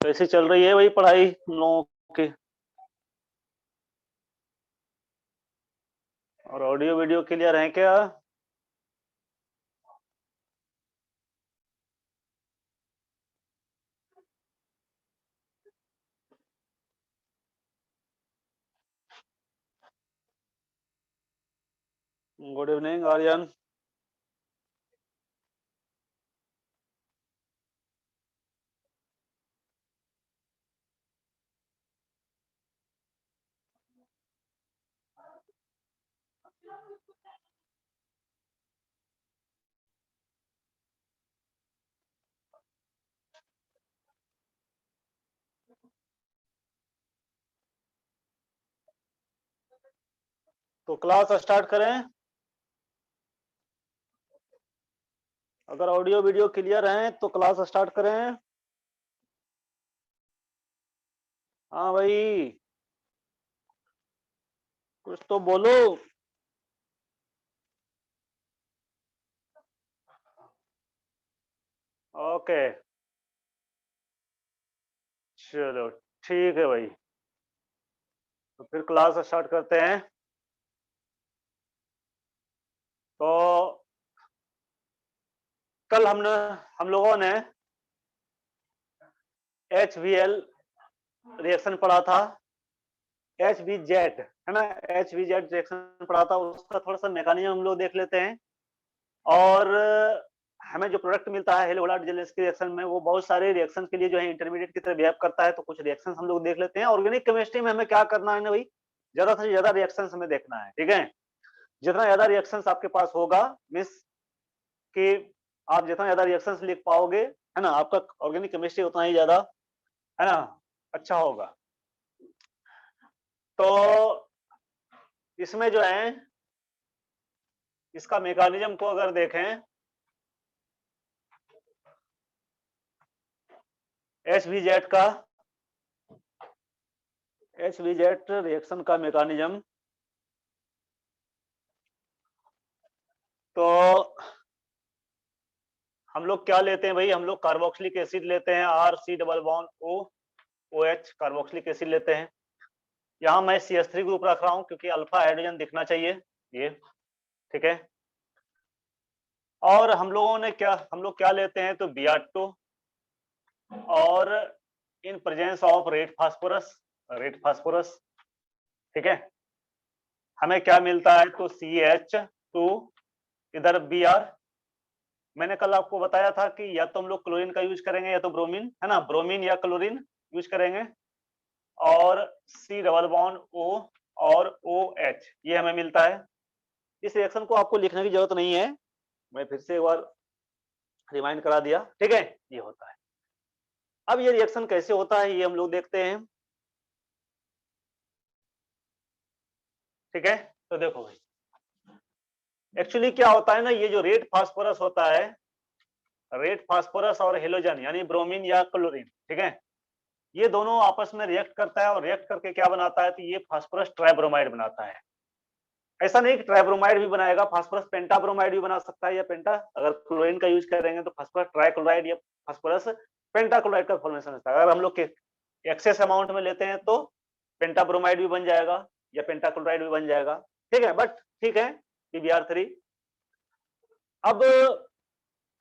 कैसे चल रही है भाई पढ़ाई तुम लोगों की? और ऑडियो वीडियो क्लियर है क्या? Good evening Aryan. तो क्लास स्टार्ट करें? अगर ऑडियो वीडियो क्लियर है तो क्लास स्टार्ट करें। हाँ भाई, कुछ तो बोलो। ओके, चलो ठीक है भाई, तो फिर क्लास स्टार्ट करते हैं। तो कल हम लोगों ने HVL रिएक्शन पढ़ा था। HVZ है ना, HVZ रिएक्शन पढ़ा था, उसका थोड़ा सा मैकेनिज्म हम लोग देख लेते हैं। और हमें जो प्रोडक्ट मिलता है हेलोलाइट जेलेस के रिएक्शन में, वो बहुत सारे रिएक्शन के लिए जो है इंटरमीडिएट की तरह बिहेव करता है। तो कुछ रिएक्शन हम लोग देख लेते हैं। ऑर्गेनिक केमिस्ट्री में हमें क्या करना है ना भाई, ज्यादा से ज्यादा रिएक्शन हमें देखना है, ठीक है। जितना ज्यादा रिएक्शन आपके पास होगा, मीन्स कि आप जितना ज्यादा रिएक्शन लिख पाओगे, है ना, आपका ऑर्गेनिक केमिस्ट्री उतना ही ज्यादा, है ना, अच्छा होगा। तो इसमें जो है, इसका मैकेनिज्म को अगर देखें, HVZ का, HVZ रिएक्शन का मैकेनिज्म, तो हम लोग क्या लेते हैं भाई, हम लोग कार्बोक्सिलिक एसिड लेते हैं, RC double bond OH carboxylic acid लेते हैं। यहाँ मैं CH3 ग्रुप रख रहा हूँ क्योंकि अल्फा हाइड्रोजन दिखना चाहिए ये, ठीक है। और हम लोग क्या लेते हैं, तो Br2, और इन प्रेजेंस ऑफ रेड फास्फोरस, ठीक है। हमें क्या मिलता है, तो CH2, इधर Br। मैंने कल आपको बताया था कि या तो हम लोग क्लोरीन का यूज करेंगे या तो ब्रोमीन, है ना, ब्रोमीन या क्लोरीन। यूज करेंगे और C डबल बॉन्ड O और OH ये हमें मिलता है। इस रिएक्शन को आपको लिखने की जरूरत नहीं है, मैं फिर से एक बार रिमाइंड करा दिया, ठीक है, ये होता है। अब ये रिएक्शन कैसे होता है ये हम लोग देखते हैं, ठीक है। तो देखो भाई, एक्चुअली क्या होता है ना, ये जो रेड फास्फोरस होता है, रेड फास्फोरस और हेलोजन यानी ब्रोमीन या क्लोरीन, ठीक है, ये दोनों आपस में रिएक्ट करता है और रिएक्ट करके क्या बनाता है, तो ये फास्फोरस ट्राइब्रोमाइड बनाता है। ऐसा नहीं कि ट्राइब्रोमाइड भी बनाएगा, फास्फोरस पेंटाब्रोमाइड भी बना सकता है, या पेंटा अगर क्लोरीन का यूज करेंगे तो फास्फोरस ट्राइक्लोराइड या फास्फोरस पेंटाक्लोराइड का फॉर्मेशन होता है। अगर हम लोग के एक्सेस अमाउंट में लेते हैं तो पेंटाब्रोमाइड भी बन जाएगा या पेंटाक्लोराइड भी बन जाएगा, ठीक है, बट ठीक है, PbR3। अब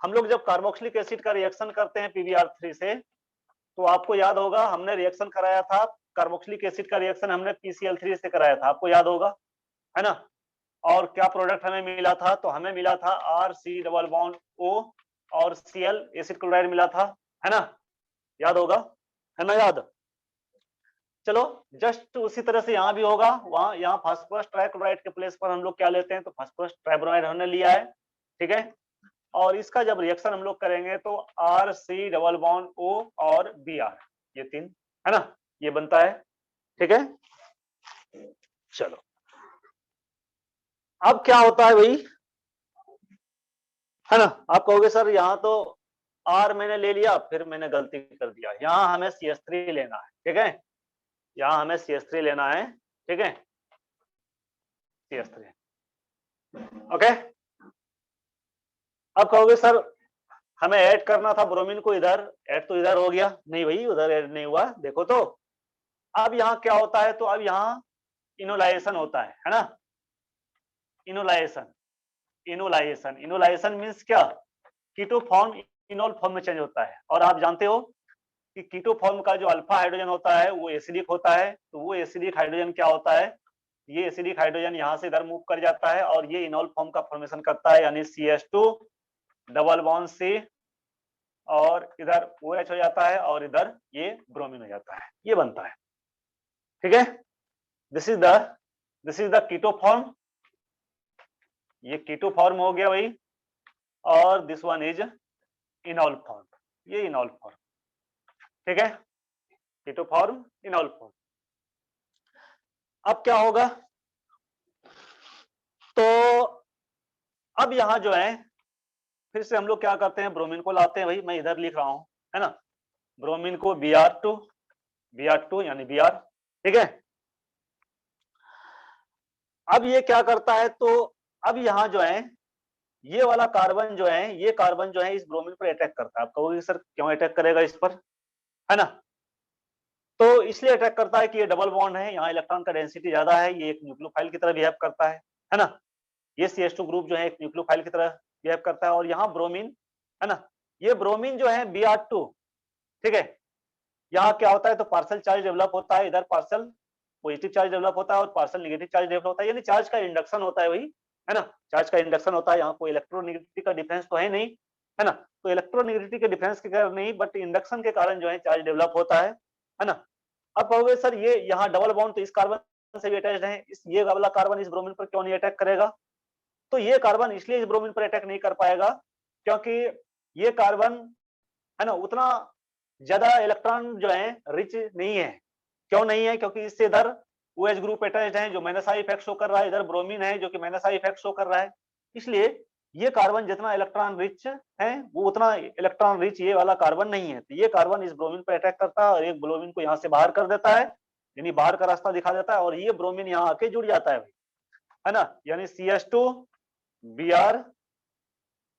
हम लोग जब कार्बोक्सिलिक एसिड का रिएक्शन करते हैं PbR3 से, तो आपको याद होगा हमने रिएक्शन कराया था, कार्बोक्सिलिक एसिड का रिएक्शन हमने PCl3 से कराया था, आपको याद होगा, है ना। और क्या प्रोडक्ट हमें मिला था, तो हमें मिला था RC डबल बॉन्ड O और Cl एसिड क्लोराइड मिला था, है ना, याद होगा, है ना याद। चलो जस्ट उसी तरह से यहाँ भी होगा, वहां यहाँ फास्फोरस ट्राइक्लोराइड के प्लेस पर हम लोग क्या लेते हैं, तो फास्फोरस ट्राइब्रोमाइड हमने लिया है, ठीक है। और इसका जब रिएक्शन हम लोग करेंगे तो RC डबल बॉन्ड O और Br, ये तीन, है ना, ये बनता है, ठीक है। चलो अब क्या होता है भाई, है ना, आप कहोगे सर यहाँ तो R मैंने ले लिया, फिर मैंने गलती कर दिया, यहाँ हमें CH3 लेना है, ठीक है, यहाँ हमें CH3 लेना है, ठीक है, CH3, ओके। अब कहोगे सर हमें ऐड करना था ब्रोमीन को इधर, ऐड तो इधर हो गया, नहीं भाई उधर ऐड नहीं हुआ, देखो तो अब यहाँ क्या होता है, तो अब यहाँ इनोलाइजेशन होता है ना, इनोलाइजेशन, इनोलाइजेशन, इनोलाइजेशन मींस क्या, कीटो फॉर्म इनोल फॉर्म में चेंज होता है। और आप जानते हो कि कीटो फॉर्म का जो अल्फा हाइड्रोजन होता है वो एसिडिक होता है, तो वो एसिडिक हाइड्रोजन क्या होता है, ये एसिडिक हाइड्रोजन यहाँ से इधर मूव कर जाता है और ये इनोल फॉर्म का फॉर्मेशन करता है, यानी CH2 डबल बॉन्ड C और इधर OH हो जाता है और इधर ये ब्रोमीन हो जाता है, ये बनता है, ठीक है। This is the keto form, ये कीटो फॉर्म हो गया भाई, और this one is enol form, ये इनोल फॉर्म, ठीक है, कीटो फॉर्म इनोल फॉर्म। अब क्या होगा, तो अब यहां जो है फिर से हम लोग क्या करते हैं, ब्रोमीन को लाते हैं भाई, मैं इधर लिख रहा हूं, है ना, ब्रोमीन को Br2 यानी Br, ठीक है। अब ये क्या करता है, तो अब यहाँ जो है ये वाला कार्बन जो है, ये कार्बन जो है इस ब्रोमीन पर अटैक करता है। आप कहोगे सर क्यों अटैक करेगा इस पर, है ना, तो इसलिए अटैक करता है कि ये डबल बॉन्ड है, यहाँ इलेक्ट्रॉन का डेंसिटी ज्यादा है, ये एक न्यूक्लियोफाइल की तरह बिहेव करता है ना, ये CH2 ग्रुप जो है एक न्यूक्लियोफाइल की तरह बिहेव करता है, और यहाँ ब्रोमीन, है ना, ये ब्रोमीन जो है Br2, ठीक है, यहाँ क्या होता है, तो पार्शियल चार्ज डेवलप होता है, इधर पार्शियल पॉजिटिव चार्ज डेवलप होता है और पार्शियल नेगेटिव चार्ज डेवलप होता है, यानी चार्ज का इंडक्शन होता है वही, है ना, चार्ज का इंडक्शन होता है, यहाँ कोई इलेक्ट्रोनेगेटिविटी का डिफरेंस तो है नहीं, है ना, तो इलेक्ट्रोनेगेटिविटी के डिफरेंस के कारण नहीं, बट इंडक्शन के कारण जो है चार्ज डेवलप होता है ना। अब कहोगे सर ये यहाँ डबल बॉन्ड तो इस कार्बन से भी अटैच्ड है, इस ये वाला कार्बन इस ब्रोमीन पर क्यों नहीं अटैक करेगा, तो ये कार्बन इसलिए इस ब्रोमीन पर अटैक नहीं कर पाएगा क्योंकि ये कार्बन, है ना, उतना ज्यादा इलेक्ट्रॉन जो है रिच नहीं है। क्यों नहीं है, क्योंकि इससे इधर OH ग्रुप अटैच्ड है जो माइनस आई इफेक्ट शो कर रहा है, इधर ब्रोमीन है जो कि माइनस आई इफेक्ट शो कर रहा है, इसलिए ये कार्बन जितना इलेक्ट्रॉन रिच है वो उतना इलेक्ट्रॉन रिच ये वाला कार्बन नहीं है, तो ये कार्बन इस ब्रोमीन पर अटैक करता है और एक ब्रोमीन को यहाँ से बाहर कर देता है, यानी बाहर का रास्ता दिखा देता है, और ये ब्रोमीन यहाँ आके जुड़ जाता है ना, यानी CH2 Br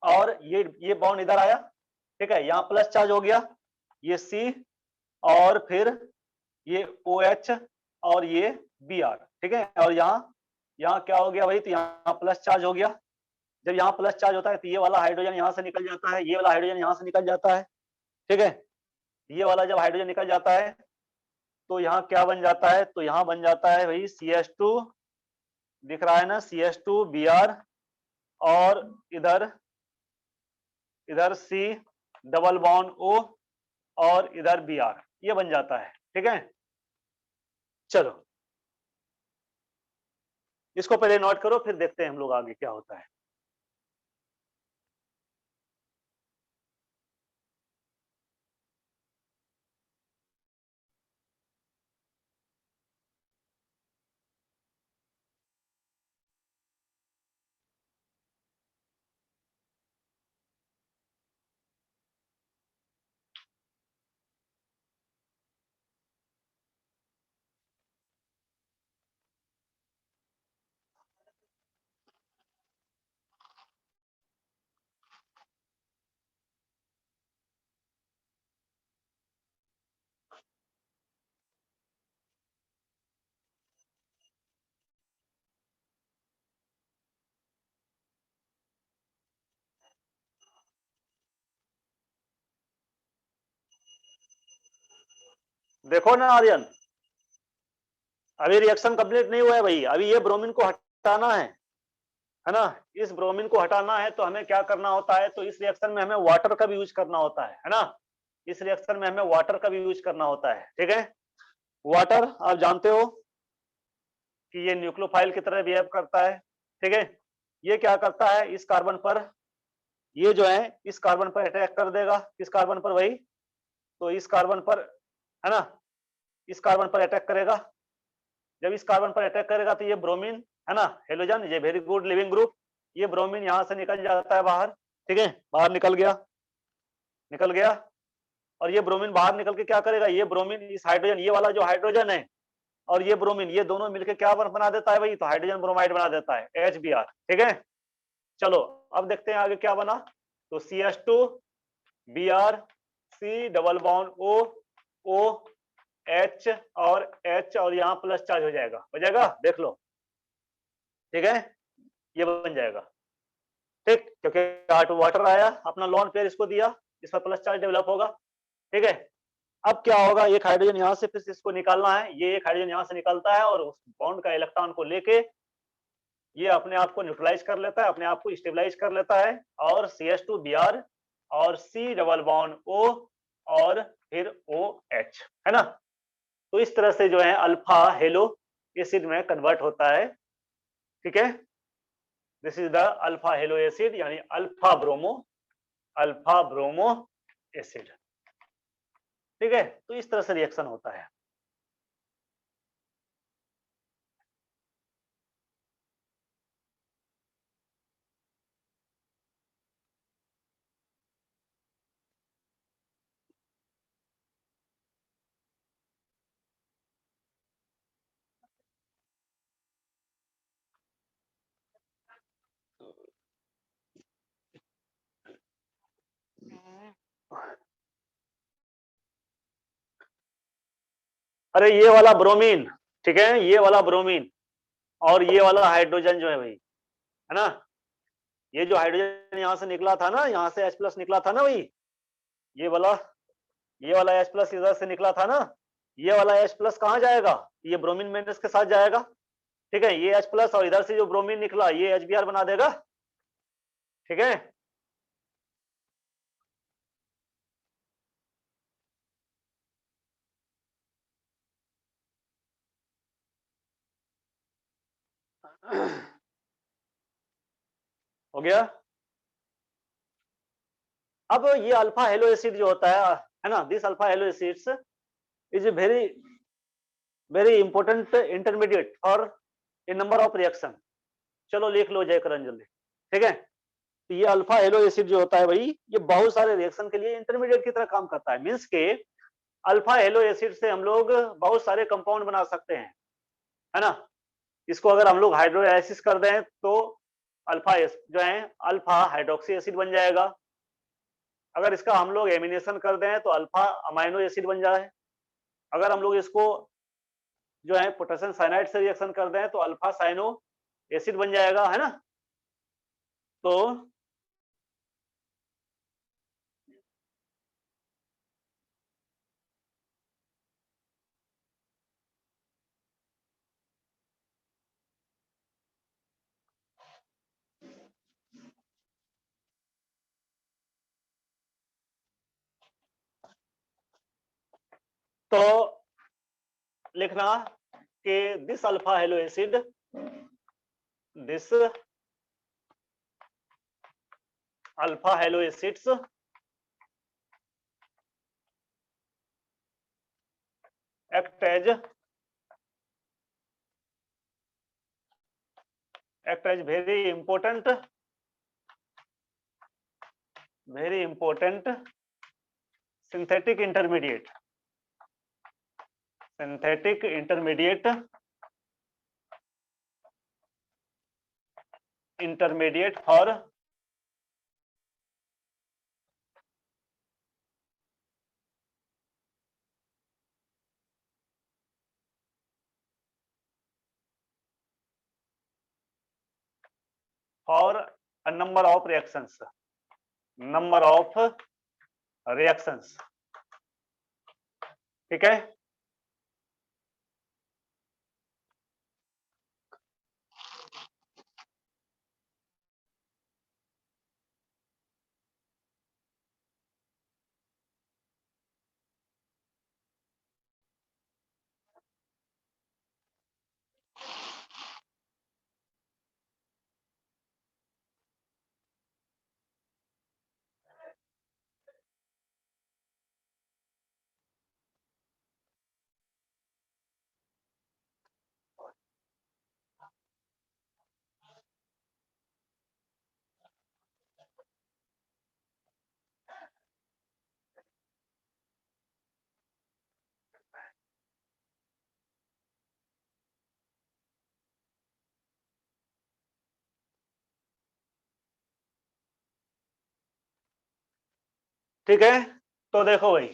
और ये बॉन्ड इधर आया, ठीक है, यहाँ प्लस चार्ज हो गया, ये C और फिर ये OH और ये Br, ठीक है, और यहाँ क्या हो गया भाई, तो यहाँ प्लस चार्ज हो गया, जब यहाँ प्लस चार्ज होता है तो ये वाला हाइड्रोजन यहाँ से निकल जाता है, ये वाला हाइड्रोजन यहाँ से निकल जाता है, ठीक है, ये वाला जब हाइड्रोजन निकल जाता है तो यहाँ क्या बन जाता है, तो यहाँ बन जाता है भाई CH2, दिख रहा है ना, CH2 Br और इधर C डबल बॉन्ड O और इधर Br, ये बन जाता है, ठीक है। चलो इसको पहले नोट करो, फिर देखते हैं हम लोग आगे क्या होता है। देखो ना आर्यन, अभी रिएक्शन कंप्लीट नहीं हुआ है भाई, अभी ये ब्रोमीन को हटाना है ना। इस ब्रोमीन को हटाना है तो हमें क्या करना होता है, तो इस रिएक्शन में हमें वाटर का भी यूज करना होता है ना। इस रिएक्शन में हमें वाटर का भी यूज करना होता है, ठीक है। वाटर आप जानते हो कि ये न्यूक्लियोफाइल की तरह बिहेव करता है, ठीक है। ये क्या करता है, इस कार्बन पर, ये जो है इस कार्बन पर अटैक कर देगा, किस कार्बन पर भाई, तो इस कार्बन पर, है ना, इस कार्बन पर अटैक करेगा। जब इस कार्बन पर अटैक करेगा तो ये ब्रोमीन, है ना, हेलोजन, ये वेरी गुड लिविंग ग्रुप, ये ब्रोमीन यहां से निकल जाता है बाहर, ठीक है, बाहर निकल गया, निकल गया। और ये ब्रोमीन बाहर निकल के क्या करेगा, ये ब्रोमीन इस हाइड्रोजन, ये वाला जो हाइड्रोजन है और ये ब्रोमीन, ये दोनों मिलकर क्या बना देता है भाई, तो हाइड्रोजन ब्रोमाइड बना देता है, HBr, ठीक है। चलो अब देखते हैं आगे क्या बना, तो CH2 Br, C double bond O H और H, और यहाँ प्लस चार्ज हो जाएगा, देख लो, ठीक है, ये बन जाएगा, ठीक, क्योंकि हॉट वाटर आया, अपना लॉन पेयर इसको दिया, इस पर प्लस चार्ज डेवलप होगा, ठीक है। अब क्या होगा, एक हाइड्रोजन यहां से फिर से इसको निकालना है, ये एक हाइड्रोजन यहां से निकलता है और उस बॉन्ड का इलेक्ट्रॉन को लेके ये अपने आप को न्यूट्रलाइज कर लेता है, अपने आप को स्टेबलाइज कर लेता है, और CH2Br और C डबल बॉन्ड O और फिर OH, है ना। तो इस तरह से जो है अल्फा हेलो एसिड में कन्वर्ट होता है, ठीक है। This is the alpha hello acid, यानी अल्फा ब्रोमो एसिड, ठीक है। तो इस तरह से रिएक्शन होता है। अरे ये वाला ब्रोमीन, ठीक है, ये वाला ब्रोमीन और ये वाला हाइड्रोजन जो है भाई, है ना, ये जो हाइड्रोजन यहां से निकला था ना, यहां से H+ निकला था ना भाई, ये वाला, ये वाला H+ इधर से निकला था ना, ये वाला H+ कहाँ जाएगा, ये ब्रोमीन में इसके साथ जाएगा, ठीक है। ये H+ और इधर से जो ब्रोमीन निकला ये HBr बना देगा, ठीक है। हो गया। अब ये अल्फा हेलो एसिड जो होता है ना, this alpha hello acids is very very important intermediate for a number of reaction. चलो लिख लो जयकरण जल्दी, ठीक है। तो ये अल्फा हेलो एसिड जो होता है भाई, ये बहुत सारे रिएक्शन के लिए इंटरमीडिएट की तरह काम करता है, मींस के अल्फा हेलो एसिड से हम लोग बहुत सारे कंपाउंड बना सकते हैं, है ना। इसको अगर हम लोग हाइड्रोलाइसिस कर दें तो अल्फा जो है अल्फा हाइड्रोक्सी एसिड बन जाएगा। अगर इसका हम लोग एमिनेशन कर दें तो अल्फा अमाइनो एसिड बन जाए। अगर हम लोग इसको जो है पोटेशियम साइनाइड से रिएक्शन कर दें तो अल्फा साइनो एसिड बन जाएगा, है ना। तो तो लिखना कि this alpha hello acid, this alpha hello acids act as very important synthetic intermediate for a number of reactions, ठीक है। ठीक है, तो देखो भाई,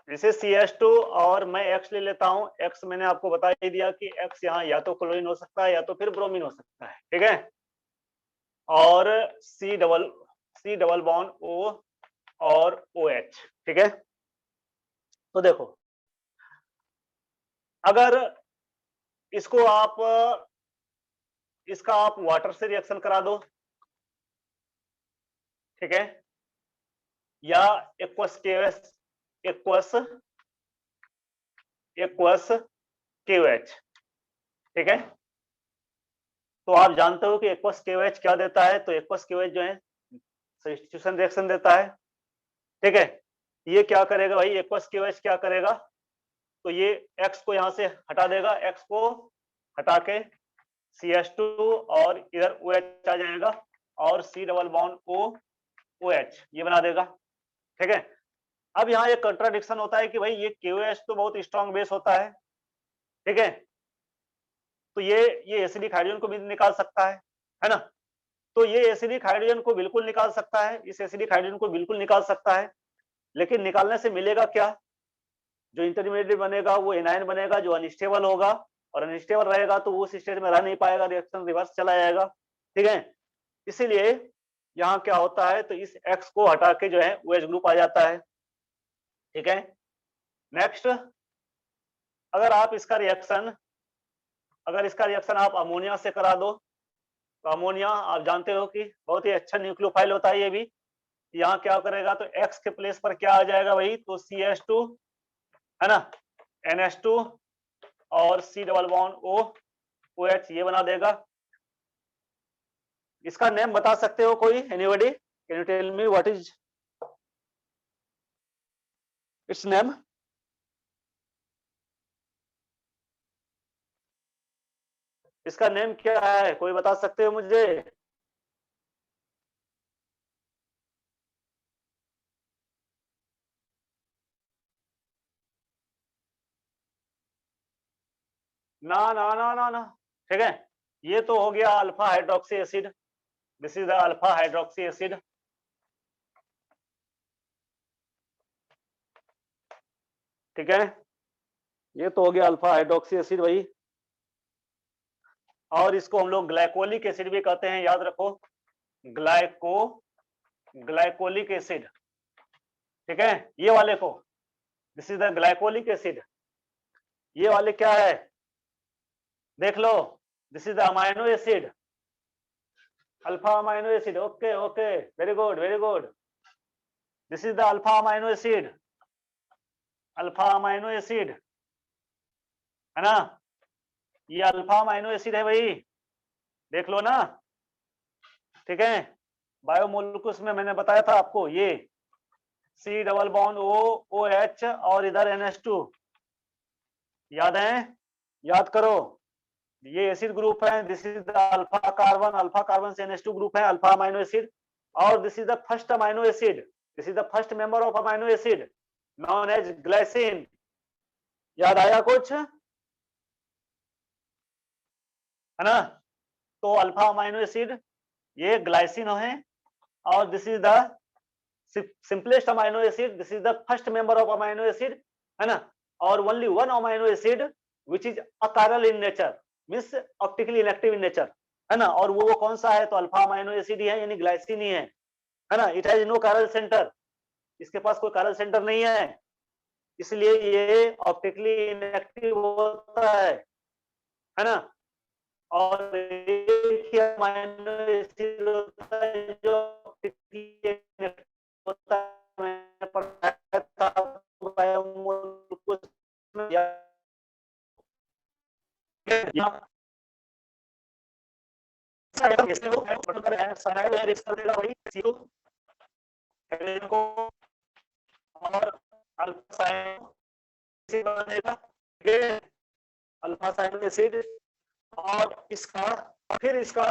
जैसे CH2 और मैं X ले लेता हूं। X मैंने आपको बता ही दिया कि X यहाँ या तो क्लोरीन हो सकता है या तो फिर ब्रोमीन हो सकता है, ठीक है। और C डबल बॉन्ड O और OH, ठीक है। तो देखो, अगर इसको इसका आप वाटर से रिएक्शन करा दो, ठीक है, या एक्वस KOH, ठीक है। तो आप जानते हो कि एक्वस KOH क्या देता है, तो एक्वस KOH जो है सब्स्टिट्यूशन रिएक्शन देता है, ठीक है। ये क्या करेगा भाई, एक्वस KOH क्या करेगा, तो ये X को यहां से हटा देगा, X को हटा के CH2 और इधर OH आ जाएगा और C डबल बॉन्ड OH ये बना देगा, ठीक है। अब यहाँ एक कंट्राडिक्शन होता है कि भाई ये KOH तो बहुत स्ट्रॉन्ग बेस होता है, ठीक है, तो ये एसिडिक हाइड्रोजन को भी निकाल सकता है ना। तो ये एसिडिक हाइड्रोजन को बिल्कुल निकाल सकता है, इस एसिडिक हाइड्रोजन को बिल्कुल निकाल सकता है, लेकिन निकालने से मिलेगा क्या, जो इंटरमीडिएट बनेगा वो एनायन बनेगा जो अनस्टेबल होगा, और अनस्टेबल रहेगा तो वो उस स्टेज में रह नहीं पाएगा, रिएक्शन रिवर्स चला जाएगा, ठीक है। इसीलिए यहाँ क्या होता है, तो इस X को हटा के जो है OH ग्रुप आ जाता है, ठीक है। नेक्स्ट, अगर इसका रिएक्शन आप अमोनिया से करा दो, तो अमोनिया आप जानते हो कि बहुत ही अच्छा न्यूक्लियोफाइल होता है ये भी। यहाँ क्या करेगा, तो X के प्लेस पर क्या आ जाएगा वही, तो CH2 है ना, NH2 और C डबल बॉन्ड OH ये बना देगा। इसका नेम बता सकते हो कोई, anybody, can you tell me what is its name? इसका नेम क्या है, कोई बता सकते हो मुझे? ना ना ना ना ना, ठीक है। ये तो हो गया alpha hydroxy acid, this is the alpha hydroxy acid, ठीक है। ये तो हो गया अल्फा हाइड्रोक्सी एसिड भाई, और इसको हम लोग ग्लाइकोलिक एसिड भी कहते हैं, याद रखो, ग्लाइकोलिक एसिड, ठीक है। ये वाले को, this is the glycolic acid, ये वाले क्या है देख लो, this is the amino acid, alpha amino acid, okay okay, very good very good. This is the alpha amino acid, alpha amino acid है ना, ये अल्फा अमाइनो एसिड है भाई, देख लो ना, ठीक है। बायोमोलिक्यूल्स में मैंने बताया था आपको, ये C डबल बॉन्ड OH और इधर NH2, याद है, याद करो, ये एसिड ग्रुप है, this is the alpha carbon से NH2 ग्रुप है, अल्फा अमाइनो एसिड, और this is the first amino acid, this is the first member of amino acid known as glycine. याद आया कुछ, है ना। तो अल्फा अमाइनो एसिड ये ग्लाइसिन है, और this is the simplest amino acid, this is the first member of amino acid, है ना, और only one amino acid which is achiral in nature, means optically inactive in nature, है ना, और वो कौन सा है, तो अल्फा अमाइनो एसिड ही है, यानी ग्लाइसिन ही है ना। It has no chiral centre, इसके पास कोई कायरल सेंटर नहीं है, इसलिए ये ऑप्टिकली इनएक्टिव होता है ना। और एक ही अमाइनो एसिड होता है जो ऑप्टिकली इनएक्टिव होता है, मैंने पढ़ाया था बायोमोलिक्यूल्स में, और अल्फा बनेगा, अल्फा साइनो एसिड, और इसका फिर इसका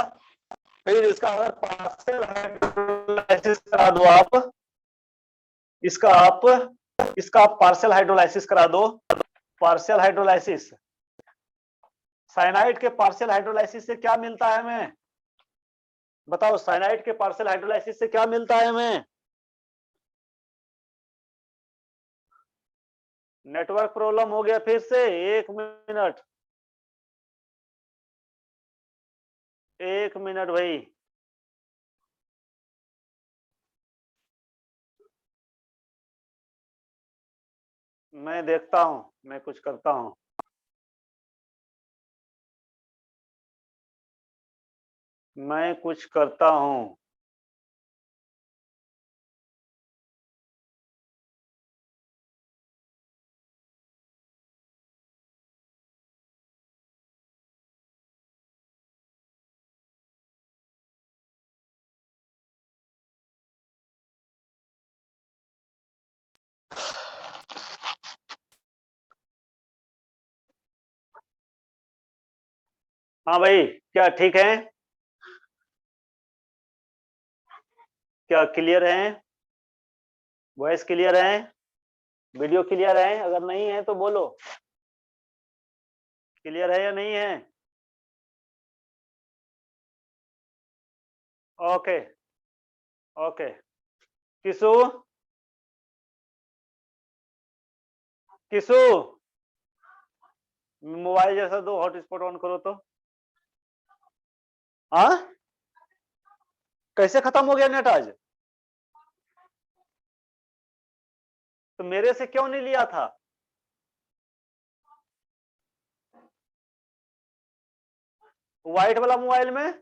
अगर पार्शियल हाइड्रोलाइसिस करा दो आप, इसका आप पार्शियल हाइड्रोलाइसिस करा दो, पार्शियल हाइड्रोलाइसिस, साइनाइड के पार्शियल हाइड्रोलाइसिस से क्या मिलता है हमें, बताओ, साइनाइड के पार्शियल हाइड्रोलाइसिस से क्या मिलता है हमें। नेटवर्क प्रॉब्लम हो गया फिर से, एक मिनट भाई, मैं देखता हूं, मैं कुछ करता हूं। मैं कुछ करता हूं। हाँ भाई, क्या ठीक है, क्या क्लियर है, वॉइस क्लियर है, वीडियो क्लियर है, अगर नहीं है तो बोलो, क्लियर है या नहीं है। ओके ओके, किसु किसु मोबाइल जैसा दो, हॉटस्पॉट ऑन करो तो। हाँ, कैसे खत्म हो गया नेट आज, तो मेरे से क्यों नहीं लिया था। व्हाइट वाला मोबाइल में,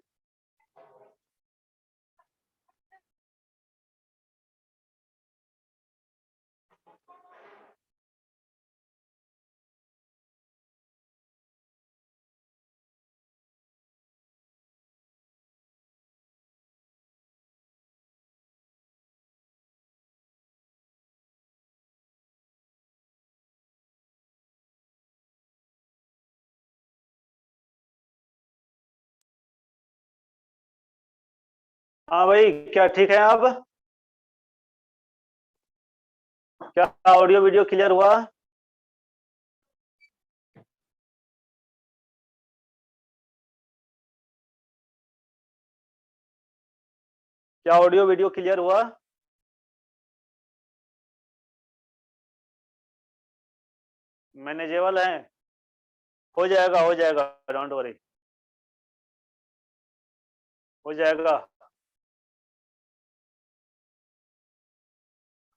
हाँ भाई, क्या ठीक है अब, क्या ऑडियो वीडियो क्लियर हुआ। क्या ऑडियो वीडियो क्लियर हुआ। मैनेजेबल है, हो जाएगा, डोंट वरी, हो जाएगा।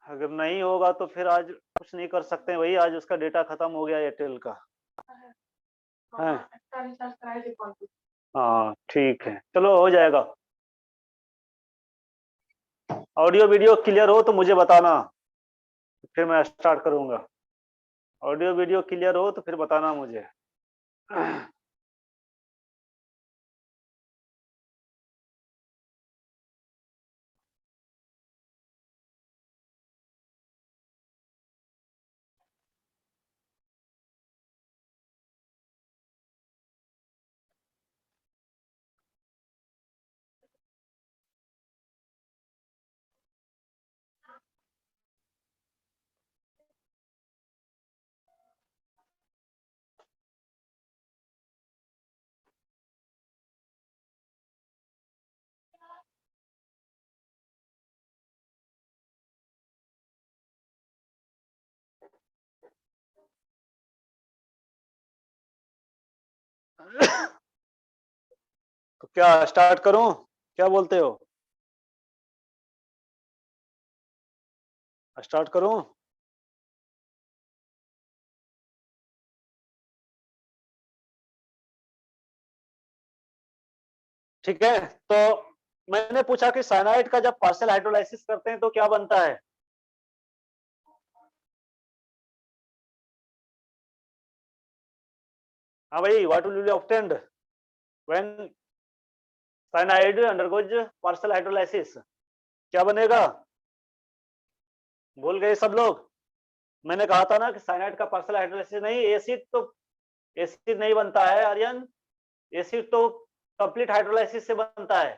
अगर नहीं होगा तो फिर आज कुछ नहीं कर सकते भाई, आज उसका डेटा खत्म हो गया एयरटेल का है। हाँ ठीक है, चलो हो जाएगा। ऑडियो वीडियो क्लियर हो तो मुझे बताना, फिर मैं स्टार्ट करूंगा। ऑडियो वीडियो क्लियर हो तो फिर बताना मुझे। तो क्या स्टार्ट करूं, क्या बोलते हो? स्टार्ट करूं? ठीक है। तो मैंने पूछा कि साइनाइड का जब पार्शियल हाइड्रोलाइसिस करते हैं तो क्या बनता है? हाँ भाई, what will be obtained when cyanide undergoes partial hydrolysis? क्या बनेगा? भूल गए सब लोग? मैंने कहा था ना कि साइनाइड का पार्शियल हाइड्रोलाइसिस नहीं, एसिड तो एसिड नहीं बनता है आर्यन। एसिड तो कंप्लीट हाइड्रोलाइसिस से बनता है।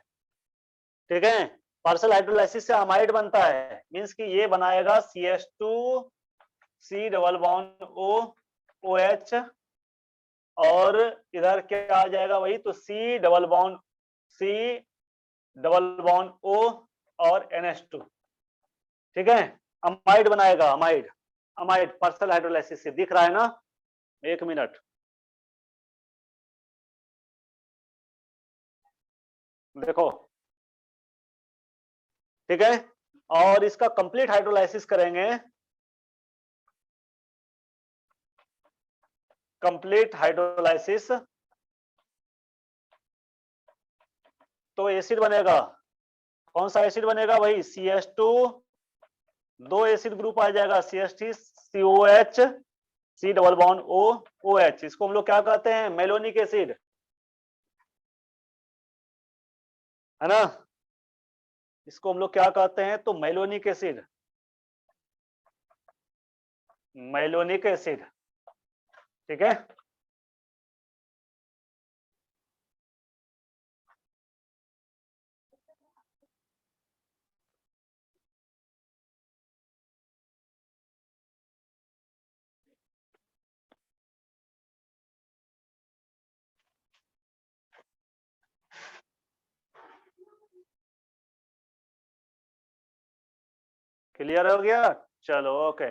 ठीक है, पार्शियल हाइड्रोलाइसिस से अमाइड बनता है, मींस कि ये बनाएगा CH2 C double bond O OH, और इधर क्या आ जाएगा वही तो C डबल बॉन्ड O और NH2। ठीक है, अमाइड बनाएगा, अमाइड। अमाइड पार्शियल हाइड्रोलाइसिस से दिख रहा है ना? एक मिनट देखो। ठीक है, और इसका कंप्लीट हाइड्रोलाइसिस करेंगे। कंप्लीट हाइड्रोलाइसिस तो एसिड बनेगा। कौन सा एसिड बनेगा? वही CH2, दो एसिड ग्रुप आ जाएगा, CH3 COH C double bond O OH। इसको हम लोग क्या कहते हैं? मेलोनिक एसिड, है ना? इसको हम लोग क्या कहते हैं? तो मेलोनिक एसिड, मेलोनिक एसिड। ठीक है, क्लियर हो गया? चलो ओके।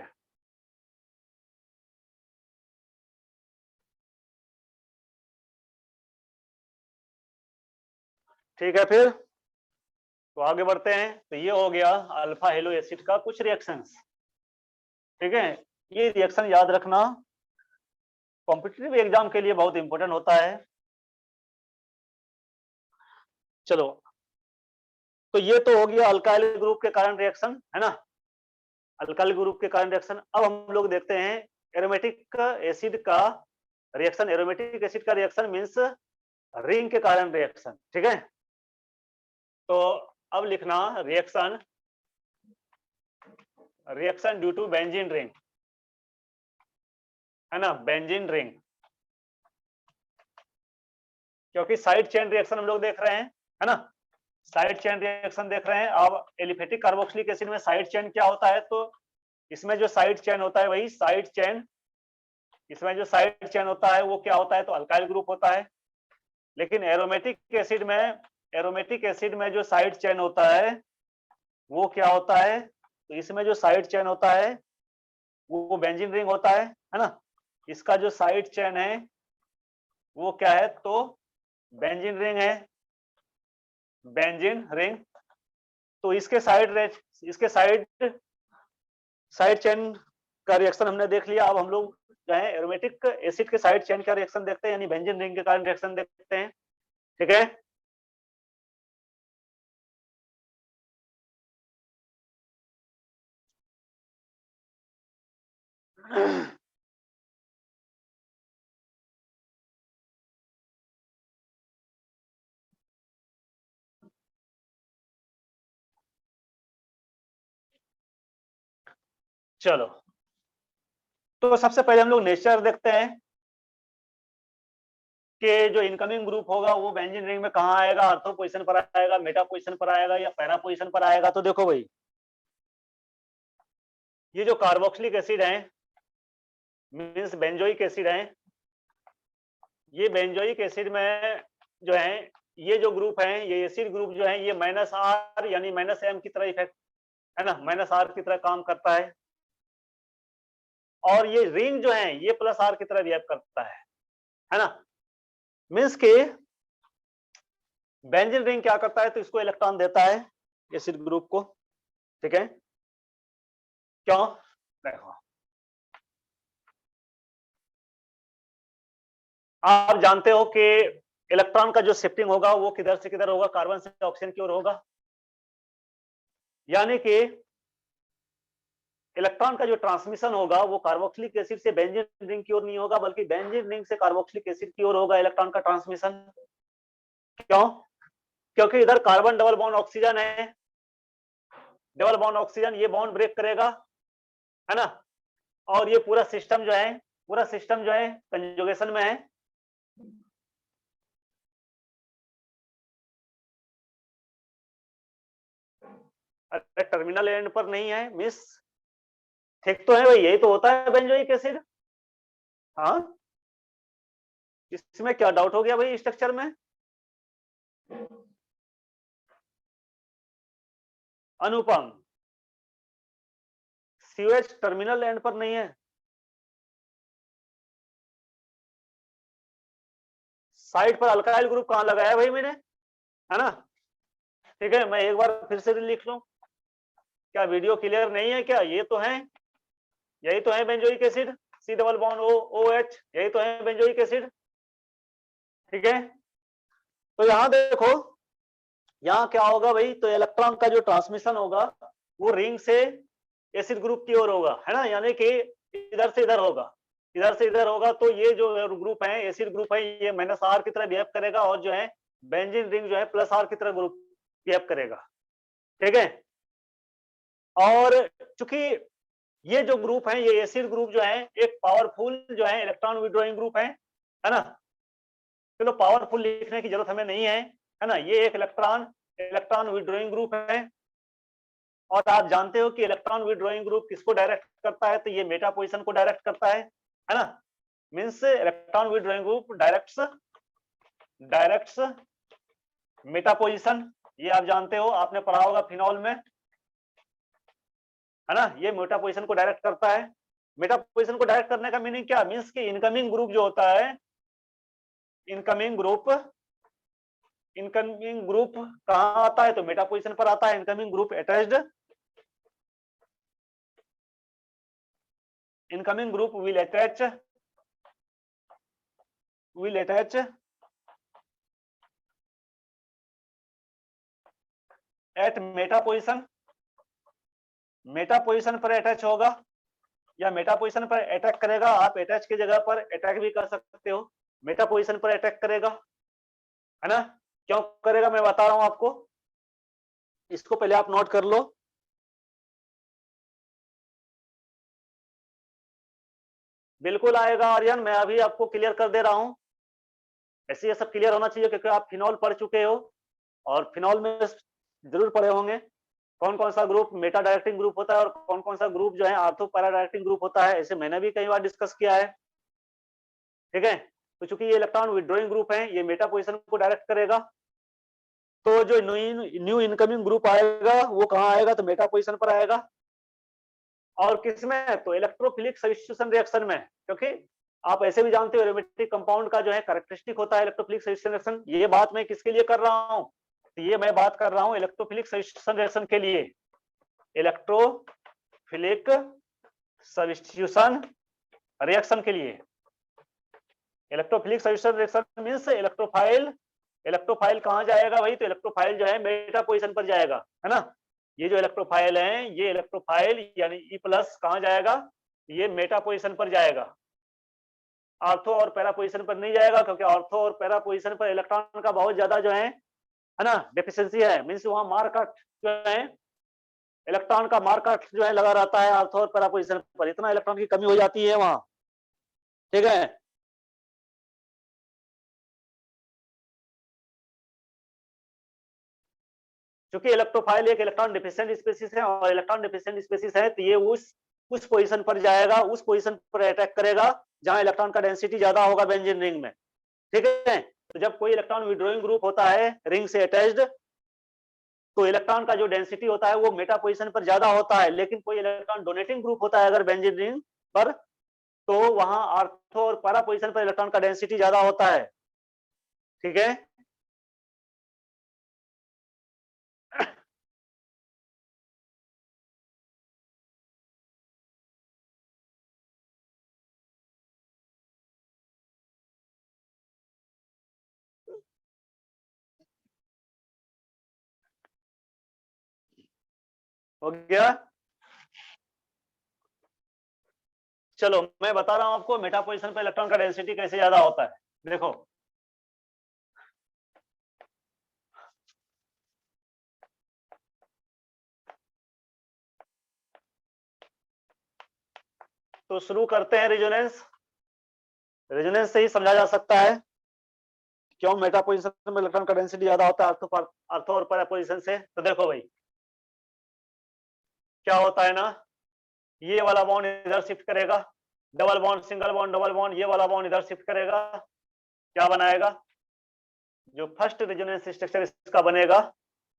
ठीक है, फिर तो आगे बढ़ते हैं। तो ये हो गया अल्फा हेलो एसिड का कुछ रिएक्शंस। ठीक है, ये रिएक्शन याद रखना, कॉम्पिटिटिव एग्जाम के लिए बहुत इंपॉर्टेंट होता है। चलो, तो ये तो हो गया अल्काइल ग्रुप के कारण रिएक्शन, है ना? अल्काइल ग्रुप के कारण रिएक्शन। अब हम लोग देखते हैं एरोमेटिक एसिड का रिएक्शन। एरोमेटिक एसिड का रिएक्शन मींस रिंग के कारण रिएक्शन। ठीक है, तो अब लिखना reaction, reaction due to benzene ring, है ना? बेंजीन रिंग, क्योंकि साइड चेन रिएक्शन हम लोग देख रहे हैं, है ना? साइड चेन रिएक्शन देख रहे हैं। अब एलिफेटिक कार्बोक्सिलिक एसिड में साइड चेन क्या होता है? तो इसमें जो साइड चेन होता है वही साइड चेन, इसमें जो साइड चेन होता है वो क्या होता है? तो अल्काइल ग्रुप होता है। लेकिन एरोमेटिक एसिड में, एरोमेटिक एसिड में जो साइड चेन होता है वो क्या होता है? तो इसमें जो साइड चेन होता है वो बेंजीन रिंग होता है ना? इसका जो साइड चेन है वो क्या है? तो बेंजीन रिंग है, बेंजीन रिंग। तो इसके साइड, इसके साइड, साइड चेन का रिएक्शन हमने देख लिया। अब हम लोग जो है एरोमेटिक एसिड के साइड चेन का रिएक्शन देखते हैं, यानी बेंजीन रिंग के कारण रिएक्शन देखते हैं। ठीक है, चलो, तो सबसे पहले हम लोग नेचर देखते हैं कि जो इनकमिंग ग्रुप होगा वो बेंजीन रिंग में कहाँ आएगा, आर्थो पोजीशन पर आएगा, मेटा पोजीशन पर आएगा या पैरा पोजीशन पर आएगा। तो देखो भाई, ये जो कार्बोक्सिलिक एसिड है मीन्स बेंजोइक एसिड है, ये बेंजोइक एसिड में जो है ये जो ग्रुप है, ये एसिड ग्रुप जो है ये -R यानी -M की तरह इफेक्ट है ना, -R की तरह काम करता है। और ये रिंग जो है ये +R की तरह बिहेव करता है ना। मीन्स के बेंजीन रिंग क्या करता है, तो इसको इलेक्ट्रॉन देता है एसिड ग्रुप को, ठीक है। क्यों, देखो आप जानते हो कि इलेक्ट्रॉन का जो शिफ्टिंग होगा वो किधर से किधर होगा, कार्बन से ऑक्सीजन की ओर होगा। यानी कि इलेक्ट्रॉन का जो ट्रांसमिशन होगा वो कार्बोक्सिलिक एसिड से बेंजीन रिंग की ओर नहीं होगा, बल्कि बेंजीन रिंग से कार्बोक्सिलिक एसिड की ओर होगा इलेक्ट्रॉन का ट्रांसमिशन। क्यों, क्योंकि इधर कार्बन डबल बॉन्ड ऑक्सीजन है, डबल बॉन्ड ऑक्सीजन ये बॉन्ड ब्रेक करेगा, है ना। और ये पूरा सिस्टम जो है, पूरा सिस्टम जो है कंजुगेशन में है। अरे टर्मिनल एंड पर नहीं है मिस, ठीक तो है भाई, यही तो होता है बेंजोइक एसिड। हाँ, इसमें क्या डाउट हो गया भाई स्ट्रक्चर में। अनुपम, सीएच टर्मिनल एंड पर नहीं है। साइड पर अल्काइल ग्रुप कहां लगाया भाई मैंने, है ना। ठीक है, मैं एक बार फिर से लिख लूं, क्या वीडियो क्लियर नहीं है क्या। ये तो है, यही तो है benzoic acid, C double bond O H, यही तो है बेंजोइक एसिड, ठीक है। तो यहां देखो, यहां क्या होगा भाई, तो इलेक्ट्रॉन का जो ट्रांसमिशन होगा वो रिंग से एसिड ग्रुप की ओर होगा, है ना। यानी कि इधर से इधर होगा, इधर से इधर होगा। तो ये जो ग्रुप है एसिड ग्रुप है ये -R की तरह बिहेव करेगा, और जो है बेंजीन रिंग जो है +R की तरह ग्रुप बिहेव करेगा, ठीक है। और चूंकि ये जो ग्रुप है ये एसिड ग्रुप जो है एक पावरफुल जो है इलेक्ट्रॉन विड्रॉइंग ग्रुप है ना। चलो पावरफुल लिखने की जरूरत हमें नहीं है ना। ये एक इलेक्ट्रॉन इलेक्ट्रॉन विड्रॉइंग ग्रुप है। और आप जानते हो कि इलेक्ट्रॉन विड्रॉइंग ग्रुप किसको डायरेक्ट करता है, तो ये मेटा पोजीशन को डायरेक्ट करता है ना। Means electron withdrawing group directs Meta position, ये आप जानते हो, आपने पढ़ा होगा फिनॉल में, है ना। ये मेटा पोजीशन को डायरेक्ट करता है। मेटा पोजीशन को डायरेक्ट करने का मीनिंग क्या, मींस कि इनकमिंग ग्रुप जो होता है, इनकमिंग ग्रुप कहां आता है, तो मेटा पोजीशन पर आता है। Incoming group attached, incoming group will attach at meta position, Meta position पर अटैच होगा या मेटा पोजीशन पर अटैक करेगा। आप अटैच की जगह पर अटैक भी कर सकते हो, मेटा पोजीशन पर अटैक करेगा, है ना। क्यों करेगा मैं बता रहा हूं आपको, इसको पहले आप नोट कर लो। बिल्कुल आएगा आर्यन, मैं अभी आपको क्लियर कर दे रहा हूं। ऐसे ये सब क्लियर होना चाहिए क्योंकि आप फिनॉल पढ़ चुके हो, और फिनॉल में जरूर पढ़े होंगे कौन कौन सा ग्रुप मेटा डायरेक्टिंग ग्रुप होता है और कौन कौन सा ग्रुप जो है आर्थो पैरा डायरेक्टिंग ग्रुप होता है। ऐसे मैंने भी कई बार डिस्कस किया है, ठीक है। तो चूंकि ये इलेक्ट्रॉन विड्रॉइंग ग्रुप है, ये मेटा पोजीशन को डायरेक्ट करेगा। तो जो न्यू इनकमिंग ग्रुप आएगा वो कहां आएगा, तो मेटा पोजीशन पर आएगा। और किसमें, तो इलेक्ट्रोफिलिक सब्स्टिट्यूशन रिएक्शन में, क्योंकि आप ऐसे भी जानते हो एरोमेटिक कंपाउंड का जो है कैरेक्टरिस्टिक होता है इलेक्ट्रोफिलिक सब्स्टिट्यूशन रिएक्शन। ये बात मैं किसके लिए कर रहा हूं, तो ये मैं बात कर रहा हूं इलेक्ट्रोफिलिक सब्स्टिट्यूशन रिएक्शन के लिए। इलेक्ट्रोफिलिक सब्स्टिट्यूशन रिएक्शन के लिए, electrophilic substitution reaction means electrophile कहां जाएगा भाई, तो इलेक्ट्रोफाइल जो है मेटा पोजीशन पर जाएगा, है ना। ये जो इलेक्ट्रोफाइल है ये इलेक्ट्रोफाइल यानी E+ कहां जाएगा, ये मेटा पोजीशन पर जाएगा, ऑर्थो और पैरा पोजीशन पर नहीं जाएगा, क्योंकि ऑर्थो और पैरा पोजीशन पर इलेक्ट्रॉन का बहुत ज्यादा जो है ना, डेफिशिएंसी है। मींस वहां मार्कट जो है, इलेक्ट्रॉन का मार्कट जो है लगा रहता है ऑर्थो और पैरा पोजीशन पर, इतना इलेक्ट्रॉन की कमी हो जाती है वहां। ठीक है, क्योंकि इलेक्ट्रोफाइल एक इलेक्ट्रॉन डिफिशिएंट स्पीसीज है, और इलेक्ट्रॉन डिफिशिएंट स्पीसीज है तो ये उस पोजीशन पर जाएगा, उस पोजीशन पर अटैक करेगा जहां इलेक्ट्रॉन का डेंसिटी ज्यादा होगा बेंजीन रिंग में। ठीक है, तो जब कोई इलेक्ट्रॉन विड्रॉइंग ग्रुप होता है रिंग से अटैच्ड, तो इलेक्ट्रॉन का जो डेंसिटी होता है वो मेटा पोजीशन पर ज्यादा होता है, लेकिन कोई इलेक्ट्रॉन डोनेटिंग ग्रुप होता है अगर बेंजीन रिंग पर, तो वहां ऑर्थो और पैरा पोजीशन पर इलेक्ट्रॉन का डेंसिटी ज्यादा होता है। ठीक है, हो गया। चलो मैं बता रहा हूं आपको मेटा पोजीशन पर इलेक्ट्रॉन का डेंसिटी कैसे ज्यादा होता है। देखो, तो शुरू करते हैं रेजोनेंस। रेजोनेंस से ही समझा जा सकता है क्यों मेटा पोजीशन में इलेक्ट्रॉन का डेंसिटी ज्यादा होता है ऑर्थो और पैरा पोजीशन से। तो देखो भाई क्या होता है ना, ये वाला बॉन्ड इधर शिफ्ट करेगा, double bond, single bond, double bond, ये वाला बॉन्ड इधर शिफ्ट करेगा, क्या बनाएगा, जो फर्स्ट रेजोनेंस स्ट्रक्चर इसका बनेगा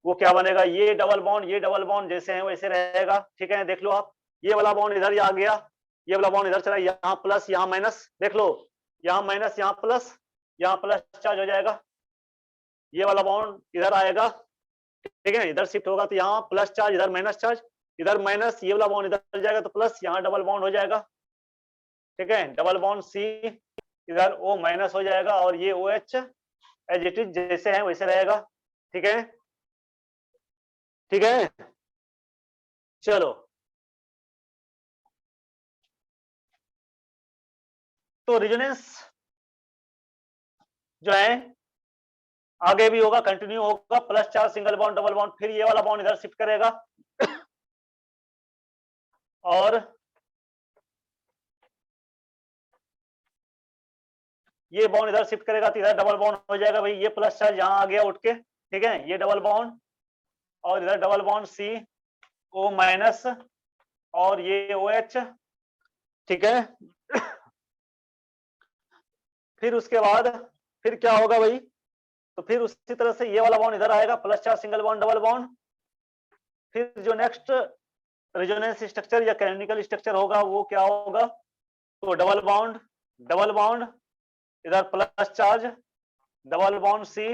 वो क्या बनेगा, ये डबल बॉन्ड जैसे हैं वैसे रहेगा। ठीक है, देख लो आप, ये वाला बॉन्ड इधर आ गया, ये वाला बॉन्ड इधर चला, यहाँ प्लस यहाँ माइनस, देख लो यहाँ माइनस यहाँ प्लस चार्ज हो जाएगा, ये वाला बॉन्ड इधर आएगा। ठीक है, इधर शिफ्ट होगा तो यहाँ प्लस चार्ज, इधर माइनस चार्ज, इधर माइनस, ये वाला बॉन्ड इधर जाएगा तो प्लस, यहाँ डबल बॉन्ड हो जाएगा। ठीक है, डबल बॉन्ड सी, इधर ओ माइनस हो जाएगा, और ये O H as it is जैसे है वैसे रहेगा। ठीक है, ठीक है, चलो तो रेजोनेंस जो है आगे भी होगा, कंटिन्यू होगा, plus charge, single bond, double bond, फिर ये वाला बॉन्ड इधर शिफ्ट करेगा और ये बॉन्ड इधर शिफ्ट करेगा तो इधर डबल बॉन्ड हो जाएगा भाई, ये प्लस चार्ज यहाँ आ गया उठ के। ठीक है, ये डबल बॉन्ड, और इधर double bond C O minus, और ये ओ एच। ठीक है, फिर उसके बाद फिर क्या होगा भाई, तो फिर उसी तरह से ये वाला बॉन्ड इधर आएगा, plus charge, single bond, double bond. फिर जो नेक्स्ट रेजोनेंस स्ट्रक्चर या कैनोनिकल स्ट्रक्चर होगा वो क्या होगा, तो डबल बॉन्ड, इधर plus charge, double bond C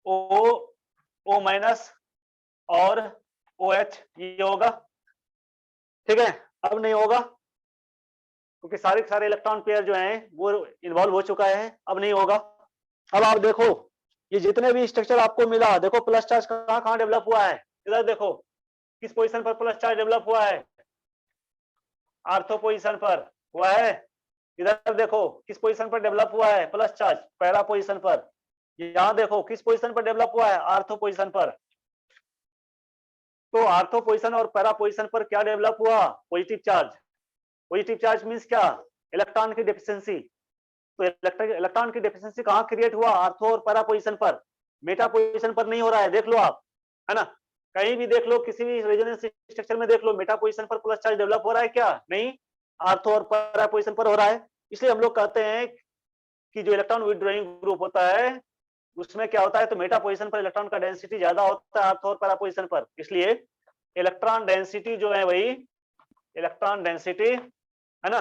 O O minus और ओ एच, ये होगा। ठीक है, अब नहीं होगा क्योंकि सारे सारे इलेक्ट्रॉन पेयर जो हैं वो इन्वॉल्व हो चुका है, अब नहीं होगा। अब आप देखो ये जितने भी स्ट्रक्चर आपको मिला, देखो प्लस चार्ज कहाँ कहाँ डेवलप हुआ है, इधर देखो किस पोजीशन पर प्लस चार्ज डेवलप हुआ है, आर्थो पोजीशन पर हुआ है। इधर देखो किस पोजीशन पर डेवलप हुआ है प्लस चार्ज, पैरा पोजीशन पर। यहाँ देखो किस पोजीशन पर डेवलप हुआ है, आर्थो पोजीशन पर। तो आर्थो पोजीशन और पैरा पोजीशन पर क्या डेवलप हुआ, positive charge. Positive charge means क्या, इलेक्ट्रॉन की डेफिशिएंसी। तो इलेक्ट्रॉन की डेफिशिएंसी कहाँ क्रिएट हुआ, आर्थो और पैरा पोजीशन पर, मेटा पोजीशन पर नहीं हो रहा है, देख लो आप, है ना, कहीं भी देख लो, किसी भी रेजोनेंस स्ट्रक्चर में देख लो, मेटा पोजीशन पर प्लस चार्ज डेवलप हो रहा है क्या, नहीं, आर्थो और पैरा पोजीशन पर हो रहा है। इसलिए हम लोग कहते हैं कि जो इलेक्ट्रॉन विथड्रॉइंग ग्रुप होता है उसमें क्या होता है, तो मेटा पोजीशन पर इलेक्ट्रॉन का डेंसिटी ज्यादा होता है आर्थो और पैरा पोजीशन पर, इसलिए इलेक्ट्रॉन डेंसिटी जो है वही, इलेक्ट्रॉन डेंसिटी है ना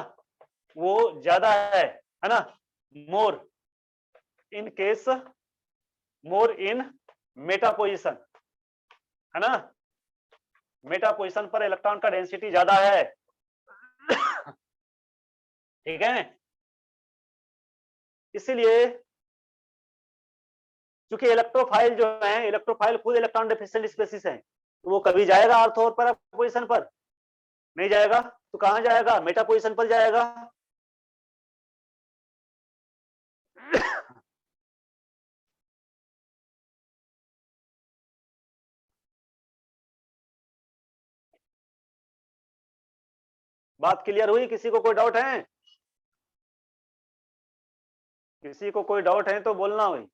वो ज्यादा है ना, more in case, more in meta position, है ना, मेटा पोजीशन पर इलेक्ट्रॉन का डेंसिटी ज्यादा है। ठीक है, इसीलिए क्योंकि इलेक्ट्रोफाइल जो है, इलेक्ट्रोफाइल खुद इलेक्ट्रॉन डेफिशिएंट स्पीसीज है, तो वो कभी जाएगा आर्थो और पैरा पोजीशन पर, नहीं जाएगा तो कहां जाएगा, मेटा पोजीशन पर जाएगा। बात क्लियर हुई, किसी को कोई डाउट है, किसी को कोई डाउट है तो बोलना भाई।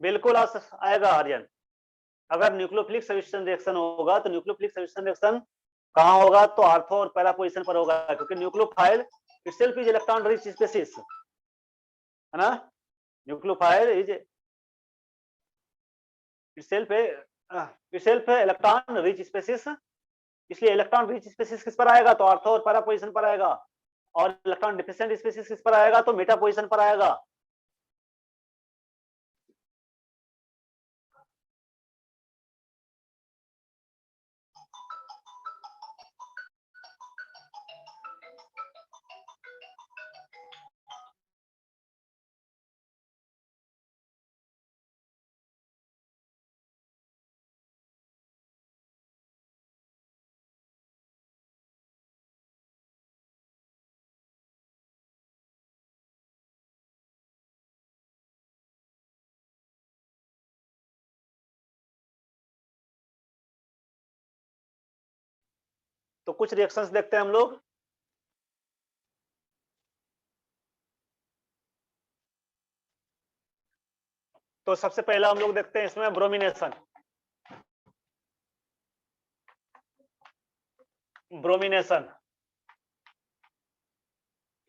बिल्कुल आएगा आर्यन। अगर न्यूक्लियोफिलिक सब्स्टिट्यूशन रिएक्शन होगा तो न्यूक्लियोफिलिक सब्स्टिट्यूशन रिएक्शन कहां होगा, तो आर्थो और पैरा पोजीशन पर होगा, क्योंकि nucleophile itself is electron rich species, है ना। Nucleophile is itself electron rich species, इसलिए इलेक्ट्रॉन रिच स्पीशीज किस पर आएगा, तो आर्थो और पैरा पोजीशन पर आएगा, और इलेक्ट्रॉन डिफिशिएंट स्पीशीज किस पर आएगा, तो मेटा पोजीशन पर आएगा। तो कुछ रिएक्शंस देखते हैं हम लोग। तो सबसे पहला हम लोग देखते हैं इसमें ब्रोमिनेशन। ब्रोमिनेशन,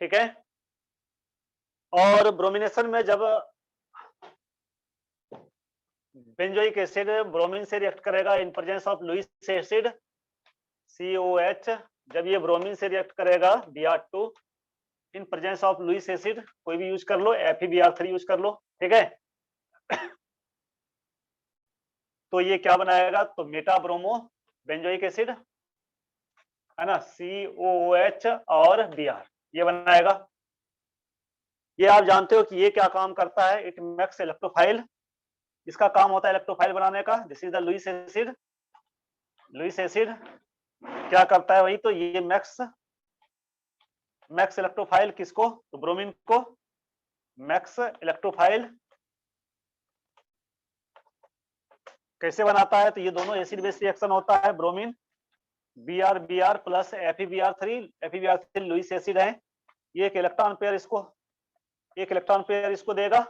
ठीक है। और ब्रोमिनेशन में जब बेंजोइक एसिड ब्रोमीन से रिएक्ट करेगा in presence of Lewis acid COH, जब ये ब्रोमीन से रिएक्ट करेगा Br2 in presence of Lewis acid, कोई भी यूज कर लो, FeBr3 यूज कर लो, ठीक है। तो ये क्या बनाएगा, तो मेटा ब्रोमो बेंजोइक एसिड, है ना, COOH और Br, ये बनाएगा। ये आप जानते हो कि ये क्या काम करता है, इट मेक्स इलेक्ट्रोफाइल, इसका काम होता है इलेक्ट्रोफाइल बनाने का। This is the Lewis acid. Lewis acid क्या करता है, वही तो ये मैक्स इलेक्ट्रोफाइल किसको, तो ब्रोमीन को मैक्स इलेक्ट्रोफाइल कैसे बनाता है, तो ये दोनों एसिड बेस रिएक्शन होता है, bromine Br plus FeBr3 Lewis acid है, ये एक इलेक्ट्रॉन पेयर इसको देगा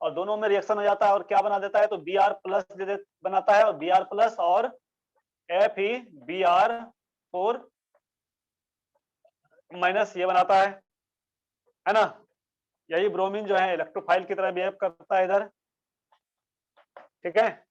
और दोनों में रिएक्शन हो जाता है और क्या बना देता है, तो Br प्लस बनाता है, और Br प्लस और FeBr4 माइनस ये बनाता है ना। यही ब्रोमीन जो है इलेक्ट्रोफाइल की तरह बिहेव करता है इधर, ठीक है।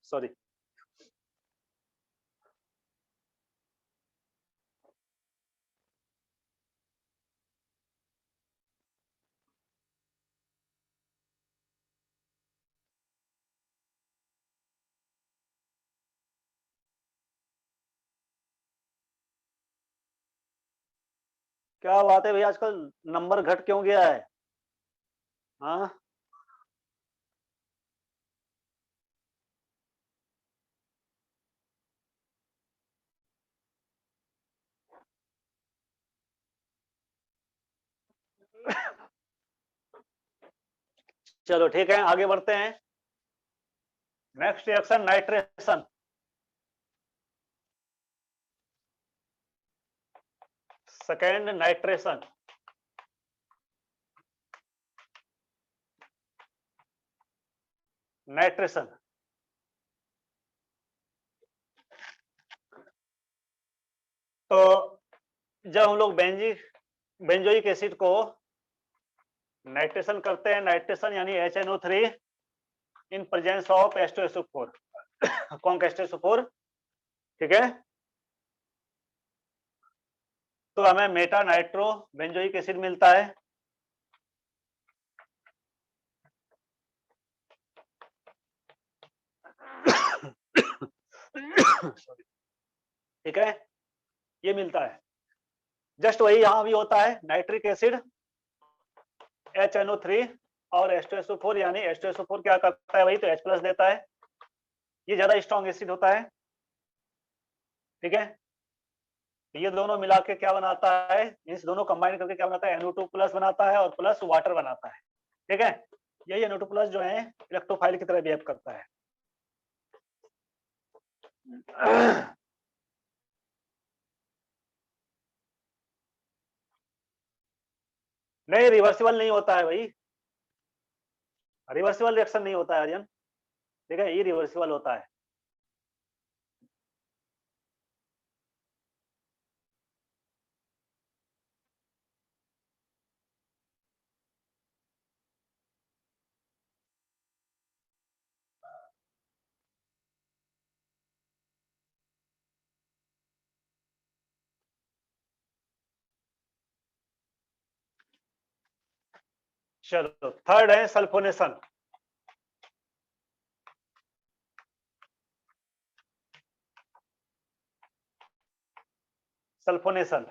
सॉरी। क्या बात है भैया, आजकल नंबर घट क्यों गया है, हाँ। चलो ठीक है, आगे बढ़ते हैं। Next reaction nitration. Second nitration. Nitration तो जब हम लोग बेंजोइक एसिड को नाइट्रेशन करते हैं, नाइट्रेशन यानी HNO3 in presence of H2SO4 कौन H2SO4, ठीक है। तो हमें मेटा नाइट्रो बेंजोइक एसिड मिलता है। ठीक है, ये मिलता है। जस्ट वही यहां भी होता है, नाइट्रिक एसिड HNO3 और H2SO4, यानी H2SO4 क्या करता है, वही तो H+ देता है। ये ज्यादा स्ट्रॉन्ग एसिड होता है, ठीक है। ये दोनों मिला के क्या बनाता है, इस दोनों कंबाइन करके क्या बनाता है, NO2+ बनाता है और प्लस वाटर बनाता है, ठीक है। यही NO2+ जो है इलेक्ट्रोफाइल की तरह बिहेव करता है। नहीं, रिवर्सिबल नहीं होता है भाई, रिवर्सिबल रिएक्शन नहीं होता है आर्यन, ठीक है, ये रिवर्सिबल होता है। चलो थर्ड है सल्फोनेशन। सल्फोनेशन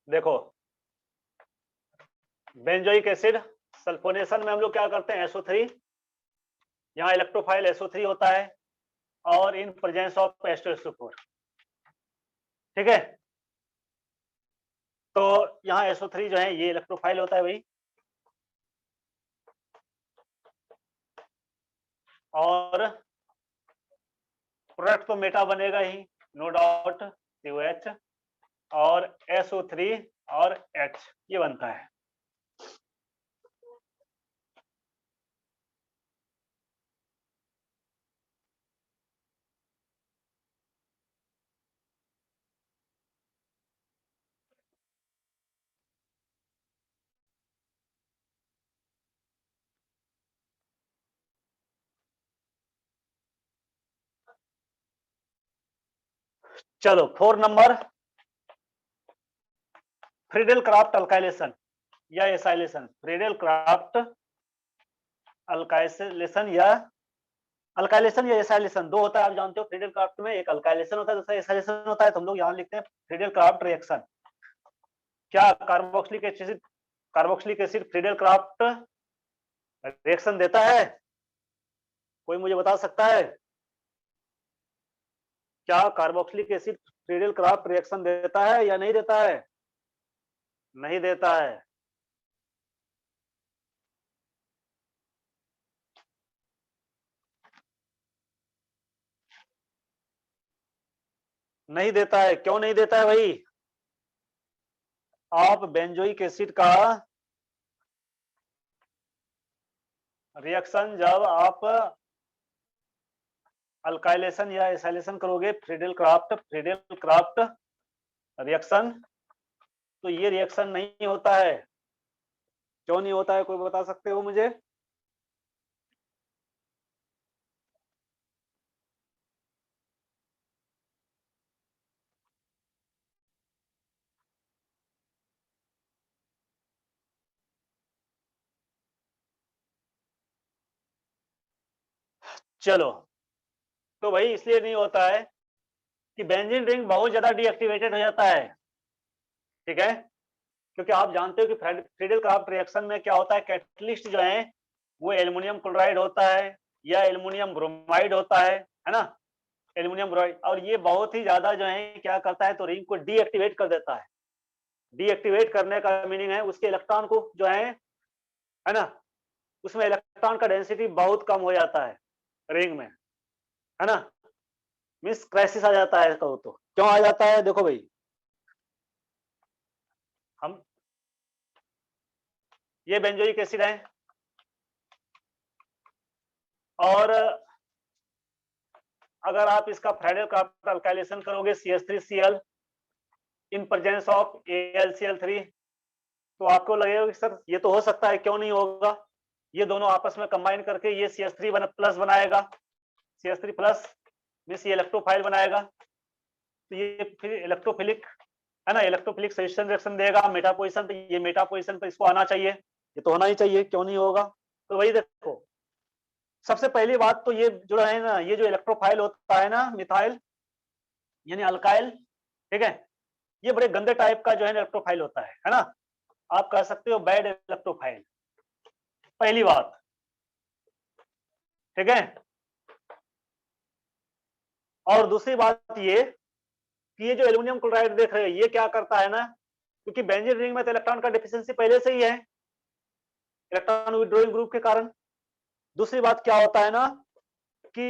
देखो, बेंजोइक एसिड सल्फोनेशन में हम लोग क्या करते हैं, SO3, यहाँ इलेक्ट्रोफाइल SO3 होता है और इन प्रेजेंस ऑफ H2SO4, ठीक है। तो यहाँ SO3 जो है ये इलेक्ट्रोफाइल होता है भाई, और प्रोडक्ट तो मेटा बनेगा ही, नो डाउट, COH और SO3 और H ये बनता है। चलो 4 नंबर, फ्रीडेल क्राफ्ट अल्काइलेशन या एसाइलेशन। फ्रीडेल क्राफ्ट अल्काइलेशन या एसाइलेशन दो होता है, आप जानते हो। फ्रीडेल क्राफ्ट में एक अल्काइलेशन होता है, दूसरा एसाइलेशन होता है। तो हम लोग यहाँ लिखते हैं फ्रीडेल क्राफ्ट रिएक्शन। क्या carboxylic acid Friedel craft reaction देता है? कोई मुझे बता सकता है क्या carboxylic acid Friedel craft reaction देता है या नहीं देता है? नहीं देता है। नहीं देता है, क्यों नहीं देता है भाई? आप बेंजोइक एसिड का रिएक्शन जब आप अल्काइलेशन या एसाइलेशन करोगे, फ्रीडेल क्राफ्ट रिएक्शन, तो ये रिएक्शन नहीं होता है। क्यों नहीं होता है, कोई बता सकते हो मुझे? चलो, तो भाई इसलिए नहीं होता है कि बेंजीन रिंग बहुत ज्यादा डीएक्टिवेटेड हो जाता है, ठीक है। क्योंकि आप जानते हो कि फ्रीडल क्राफ्ट रिएक्शन में क्या होता है, कैटलिस्ट जो है वो एल्युमिनियम क्लोराइड होता है या एल्युमिनियम ब्रोमाइड होता है ना, एल्युमिनियम ब्रोमाइड। और ये बहुत ही ज्यादा जो है क्या करता है, तो रिंग को डीएक्टिवेट कर देता है। डीएक्टिवेट करने का मीनिंग है उसके इलेक्ट्रॉन को जो है ना, उसमें इलेक्ट्रॉन का डेंसिटी बहुत कम हो जाता है रिंग में, है ना, मीन्स क्राइसिस आ जाता है। कहो तो क्यों आ जाता है, देखो भाई, हम ये बेंजोइक एसिड है और अगर आप इसका फ्राइडल क्राफ्ट अल्काइलेशन करोगे CH3Cl in presence of AlCl3, तो आपको लगेगा कि सर ये तो हो सकता है, क्यों नहीं होगा, ये दोनों आपस में कंबाइन करके ये CH3 प्लस बनाएगा, CH3 प्लस मीन्स ये इलेक्ट्रोफाइल बनाएगा, तो ये फिर इलेक्ट्रोफिलिक है ना, इलेक्ट्रोफिलिक सजेशन रिएक्शन देगा मेटा पोजीशन पे, ये मेटा पोजीशन पे इसको आना चाहिए, ये तो होना ही चाहिए, क्यों नहीं होगा। तो वही देखो, सबसे पहली बात तो ये जो है ना, ये जो इलेक्ट्रोफाइल होता है ना, मिथाइल यानी अल्काइल, ठीक है, ये बड़े गंदे टाइप का जो है इलेक्ट्रोफाइल होता है ना, आप कह सकते हो बैड इलेक्ट्रोफाइल, पहली बात, ठीक है। और दूसरी बात ये कि ये जो एल्युमिनियम क्लोराइड देख रहे हैं ये क्या करता है ना, क्योंकि बेंजीन रिंग में तो इलेक्ट्रॉन का डिफिशियंसी पहले से ही है इलेक्ट्रॉन विड्रॉइंग ग्रुप के कारण। दूसरी बात क्या होता है ना कि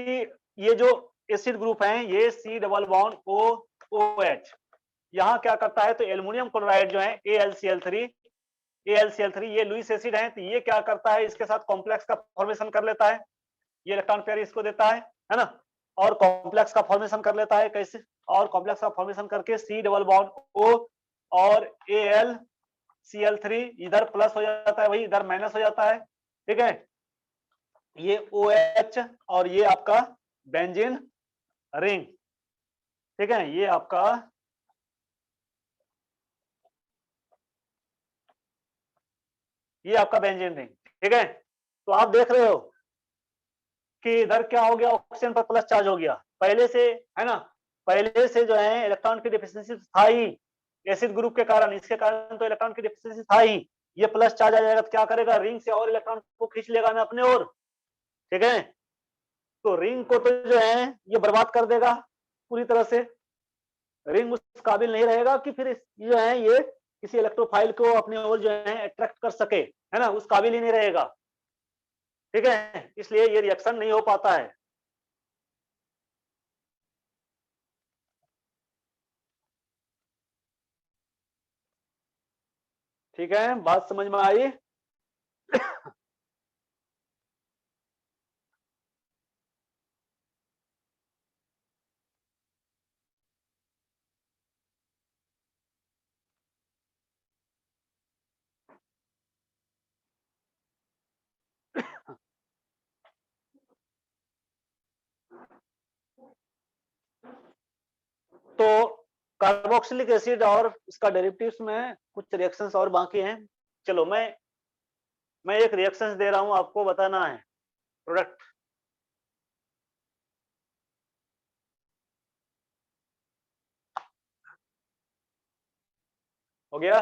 ये जो एसिड ग्रुप है ये C डबल बॉन्ड OH, यहाँ क्या करता है, तो एल्युमिनियम क्लोराइड जो है AlCl3 ये लुईस एसिड है, तो ये क्या करता है, इसके साथ कॉम्प्लेक्स का फॉर्मेशन कर लेता है, ये इलेक्ट्रॉन पेयर इसको देता है ना, और कॉम्प्लेक्स का फॉर्मेशन कर लेता है कैसे, और कॉम्प्लेक्स का फॉर्मेशन करके C डबल बॉन्ड O और AlCl3 इधर प्लस हो जाता है, वही इधर माइनस हो जाता है, ठीक है, ये OH और ये आपका बेंजीन रिंग, ठीक है, ये आपका बेंजीन रिंग, ठीक है। तो आप देख रहे हो कि इधर क्या हो गया, ऑक्सीजन पर प्लस चार्ज हो गया पहले से, है ना, पहले से जो है इलेक्ट्रॉन की डिफिशियंसी था ही एसिड ग्रुप के कारण, इसके कारण तो इलेक्ट्रॉन की डिफिशियंसी था ही, ये प्लस चार्ज आ जाएगा तो क्या करेगा, रिंग से और इलेक्ट्रॉन को खींच लेगा ना अपने ओर, ठीक है, तो रिंग को तो जो है ये बर्बाद कर देगा पूरी तरह से, रिंग उस काबिल नहीं रहेगा कि फिर जो है ये किसी इलेक्ट्रोफाइल को अपने ओर जो है अट्रैक्ट कर सके, है ना, उस काबिल ही नहीं रहेगा, ठीक है, इसलिए ये रिएक्शन नहीं हो पाता है। ठीक है, बात समझ में आई। तो कार्बोक्सिलिक एसिड और इसका डेरिवेटिव्स में कुछ रिएक्शंस और बाकी हैं, चलो मैं एक रिएक्शंस दे रहा हूं, आपको बताना है प्रोडक्ट, हो गया।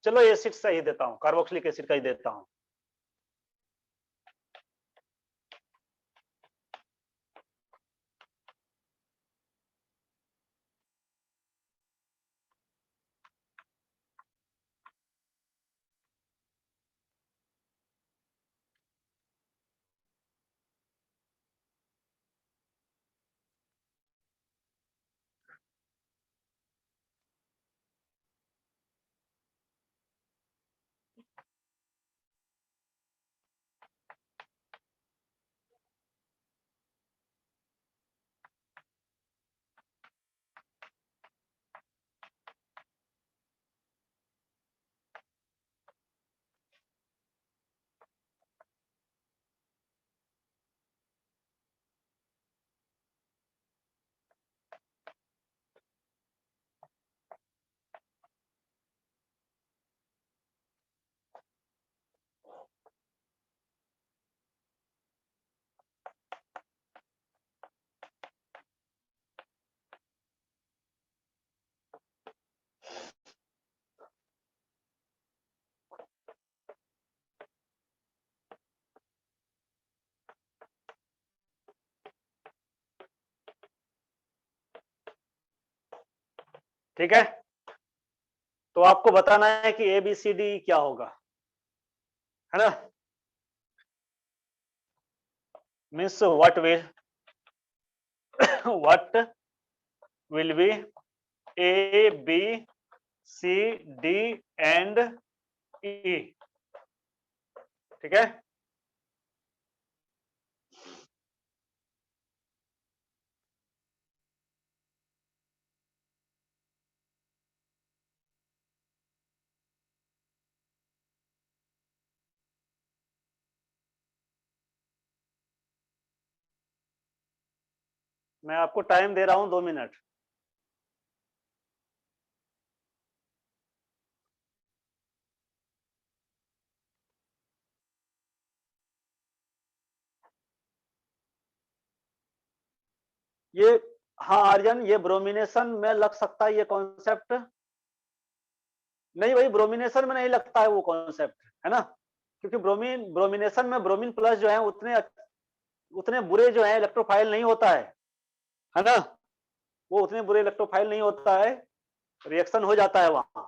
चलो एसिड सही देता हूं, कार्बोक्सिलिक एसिड का ही देता हूं। ठीक है? तो आपको बताना है कि ABCD क्या होगा, है ना? Means what will be ABCD and E, ठीक है? मैं आपको टाइम दे रहा हूं 2 मिनट। ये हाँ आर्यन, ये ब्रोमिनेशन में लग सकता है ये कॉन्सेप्ट। नहीं भाई, ब्रोमिनेशन में नहीं लगता है वो कॉन्सेप्ट, है ना? क्योंकि ब्रोमिनेशन में ब्रोमीन प्लस जो है उतने उतने बुरे जो है इलेक्ट्रोफाइल नहीं होता है ना? वो उतने बुरे इलेक्ट्रोफाइल नहीं होता है, रिएक्शन हो जाता है वहां।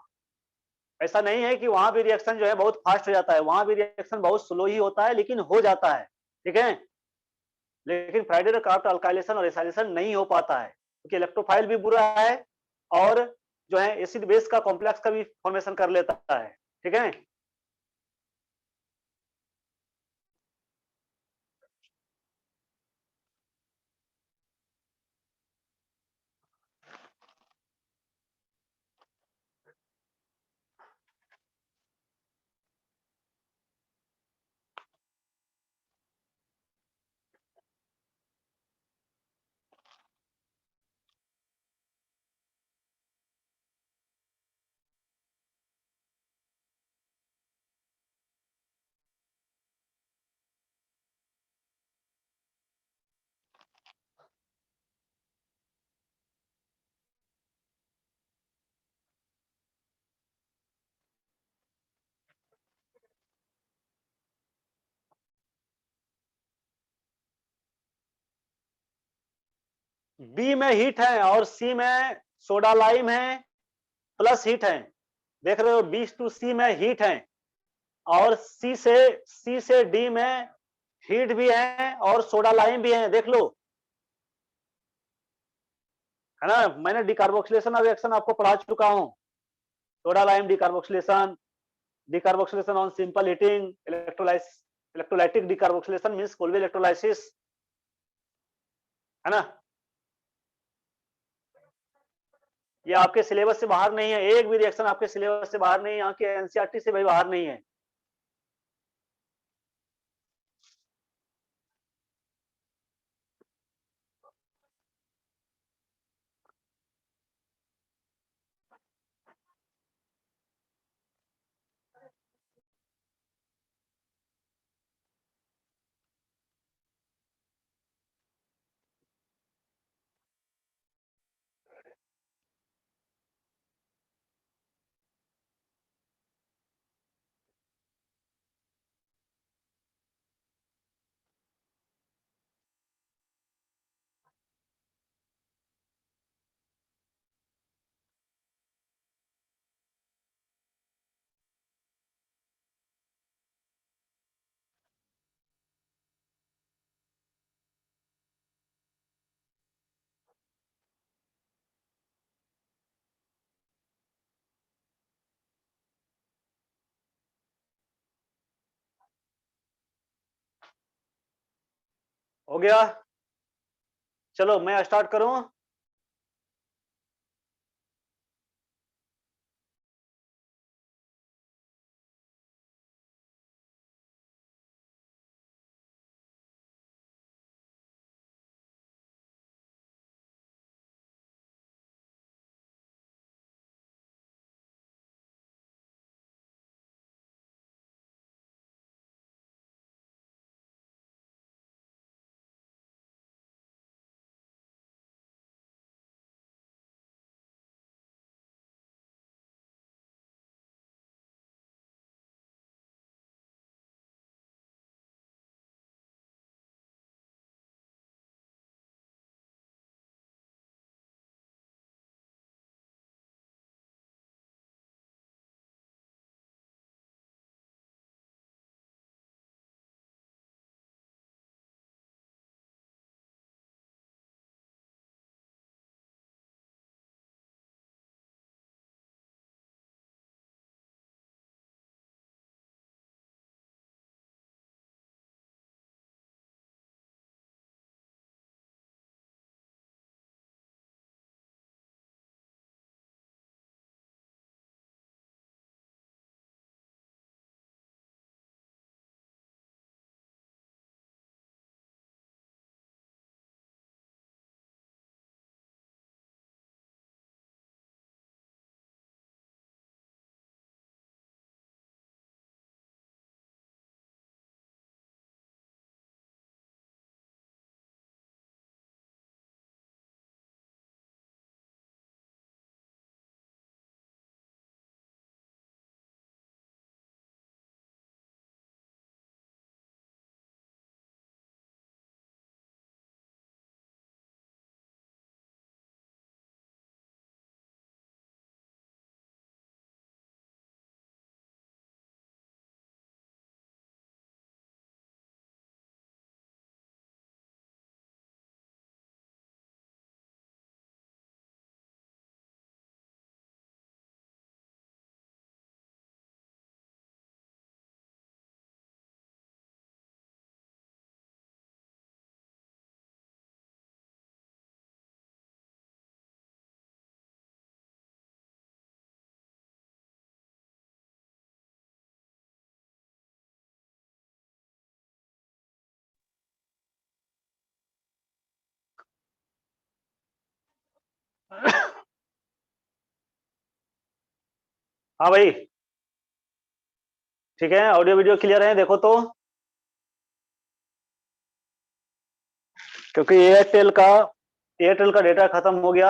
ऐसा नहीं है कि वहां भी रिएक्शन जो है बहुत फास्ट हो जाता है, वहां भी रिएक्शन बहुत स्लो ही होता है, लेकिन हो जाता है, ठीक है? लेकिन फ्राइडे क्राफ्ट अल्काइलेशन और एसाइलेशन नहीं हो पाता है, क्योंकि इलेक्ट्रोफाइल भी बुरा है और जो है एसिड बेस का कॉम्प्लेक्स का भी फॉर्मेशन कर लेता है, ठीक है? बी में हीट है और सी में सोडा लाइम है, प्लस हीट है। देख रहे हो, बी टू सी में हीट है और सी से डी में हीट भी है और सोडा लाइम भी है, देख लो, है ना? मैंने डिकार्बोक्सिलेशन रिएक्शन आपको पढ़ा चुका हूं। Soda lime decarboxylation, decarboxylation on simple heating, electrolytic decarboxylation means Kolbe electrolysis, है ना? ये आपके सिलेबस से बाहर नहीं है, एक भी रिएक्शन आपके सिलेबस से बाहर नहीं है, यहाँ के एनसीईआरटी से भी बाहर नहीं है। हो गया? चलो मैं स्टार्ट करूं। हाँ भाई, ठीक है, ऑडियो वीडियो क्लियर है, देखो तो। क्योंकि एयरटेल का डेटा खत्म हो गया,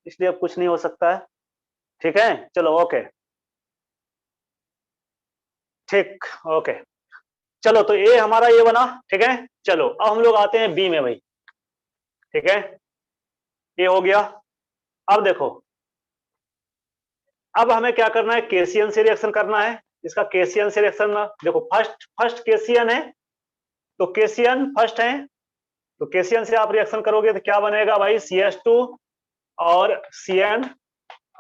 इसलिए अब कुछ नहीं हो सकता है। ठीक है, चलो ओके। ठीक, ओके। चलो, तो ए हमारा ये बना। ठीक है, चलो अब हम लोग आते हैं बी में भाई। ठीक है, ये हो गया। अब देखो, अब हमें क्या करना है, केसीएन से रिएक्शन करना है। इसका केसीएन से रिएक्शन, देखो फर्स्ट फर्स्ट केसीएन है, तो केसीएन फर्स्ट है, तो केसीएन से आप रिएक्शन करोगे तो क्या बनेगा भाई, CH2 और CN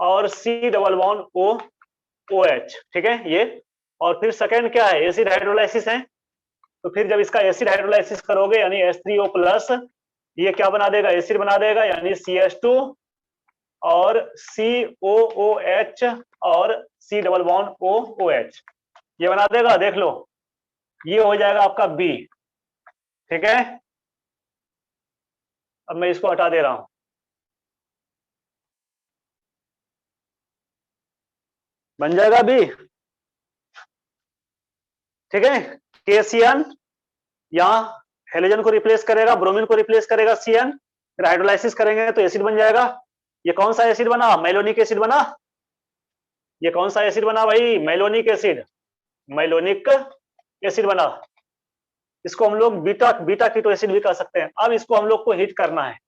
और C double bond O OH। ठीक है ये। और फिर सेकंड क्या है, एसिड हाइड्रोलाइसिस है, तो फिर जब इसका एसिड हाइड्रोलाइसिस करोगे यानी H3O प्लस, ये क्या बना देगा, एसिड बना देगा, यानी CH2 और COOH और C डबल बॉन्ड OOH, ये बना देगा, देख लो, ये हो जाएगा आपका बी। ठीक है, अब मैं इसको हटा दे रहा हूं। बन जाएगा बी। ठीक है, केसीएन यहाँ हेलोजन को रिप्लेस करेगा, ब्रोमीन को रिप्लेस करेगा CN, फिर हाइड्रोलाइसिस करेंगे तो एसिड बन जाएगा। ये कौन सा एसिड बना, मेलोनिक एसिड बना। ये कौन सा एसिड बना भाई, मेलोनिक एसिड, मेलोनिक एसिड बना। इसको हम लोग बीटा बीटा कीटो एसिड भी कह सकते हैं। अब इसको हम लोग को हीट करना है।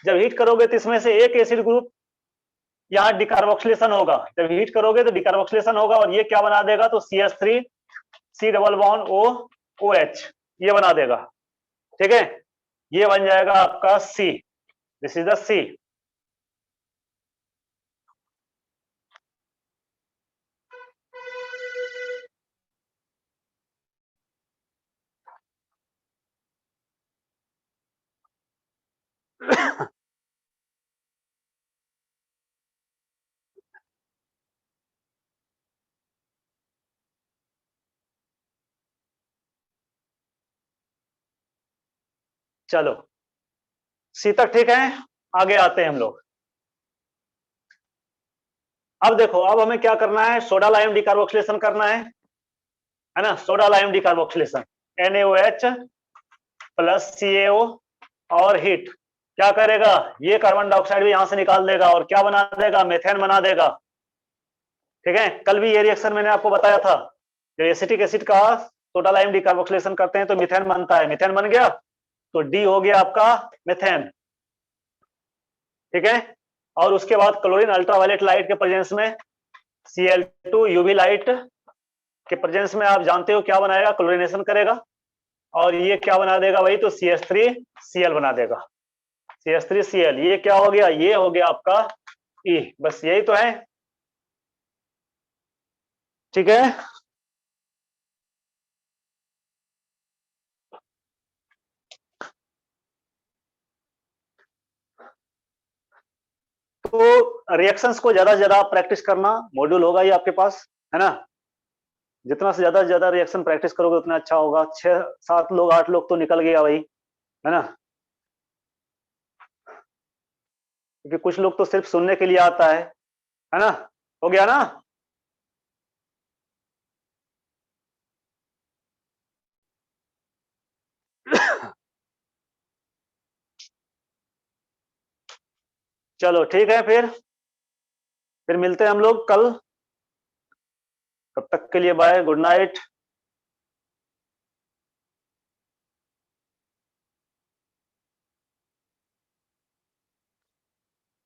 जब हीट करोगे तो इसमें से एक एसिड ग्रुप यहाँ डिकार्बोक्सिलेशन होगा, जब हीट करोगे तो डिकार्बोक्सिलेशन होगा, और ये क्या बना देगा, तो CH3 C double bond OH, ये बना देगा। ठीक है, ये बन जाएगा आपका C, this is the C। चलो, सी तक ठीक है, आगे आते हैं हम लोग। अब देखो, अब हमें क्या करना है, सोडा लाइम डिकार्बोक्सिलेशन करना है ना, soda lime decarboxylation, NaOH plus CaO और हीट क्या करेगा, ये कार्बन डाइऑक्साइड भी यहां से निकाल देगा और क्या बना देगा, मेथेन बना देगा। ठीक है, कल भी ये रिएक्शन मैंने आपको बताया था, जब एसिटिक एसिड का सोडा लाइम डिकार्बोक्सिलेशन करते हैं तो मिथेन बनता है, मिथेन बन गया तो डी हो गया आपका मेथेन। ठीक है, और उसके बाद क्लोरीन अल्ट्रावायलेट लाइट के प्रेजेंस में Cl2 यूवी लाइट के प्रेजेंस में आप जानते हो क्या बनाएगा, क्लोरीनेशन करेगा, और ये क्या बना देगा भाई, तो CH3Cl बना देगा, CH3Cl। ये क्या हो गया, ये हो गया आपका E। बस यही तो है। ठीक है, तो रिएक्शंस को ज्यादा से ज्यादा प्रैक्टिस करना, मॉड्यूल होगा ये आपके पास, है ना। जितना से ज्यादा रिएक्शन प्रैक्टिस करोगे उतना अच्छा होगा। 6 7 लोग 8 लोग तो निकल गया भाई, है ना, क्योंकि कुछ लोग तो सिर्फ सुनने के लिए आता है ना। हो गया ना। चलो ठीक है, फिर मिलते हैं हम लोग कल। तब तक के लिए बाय, गुड नाइट।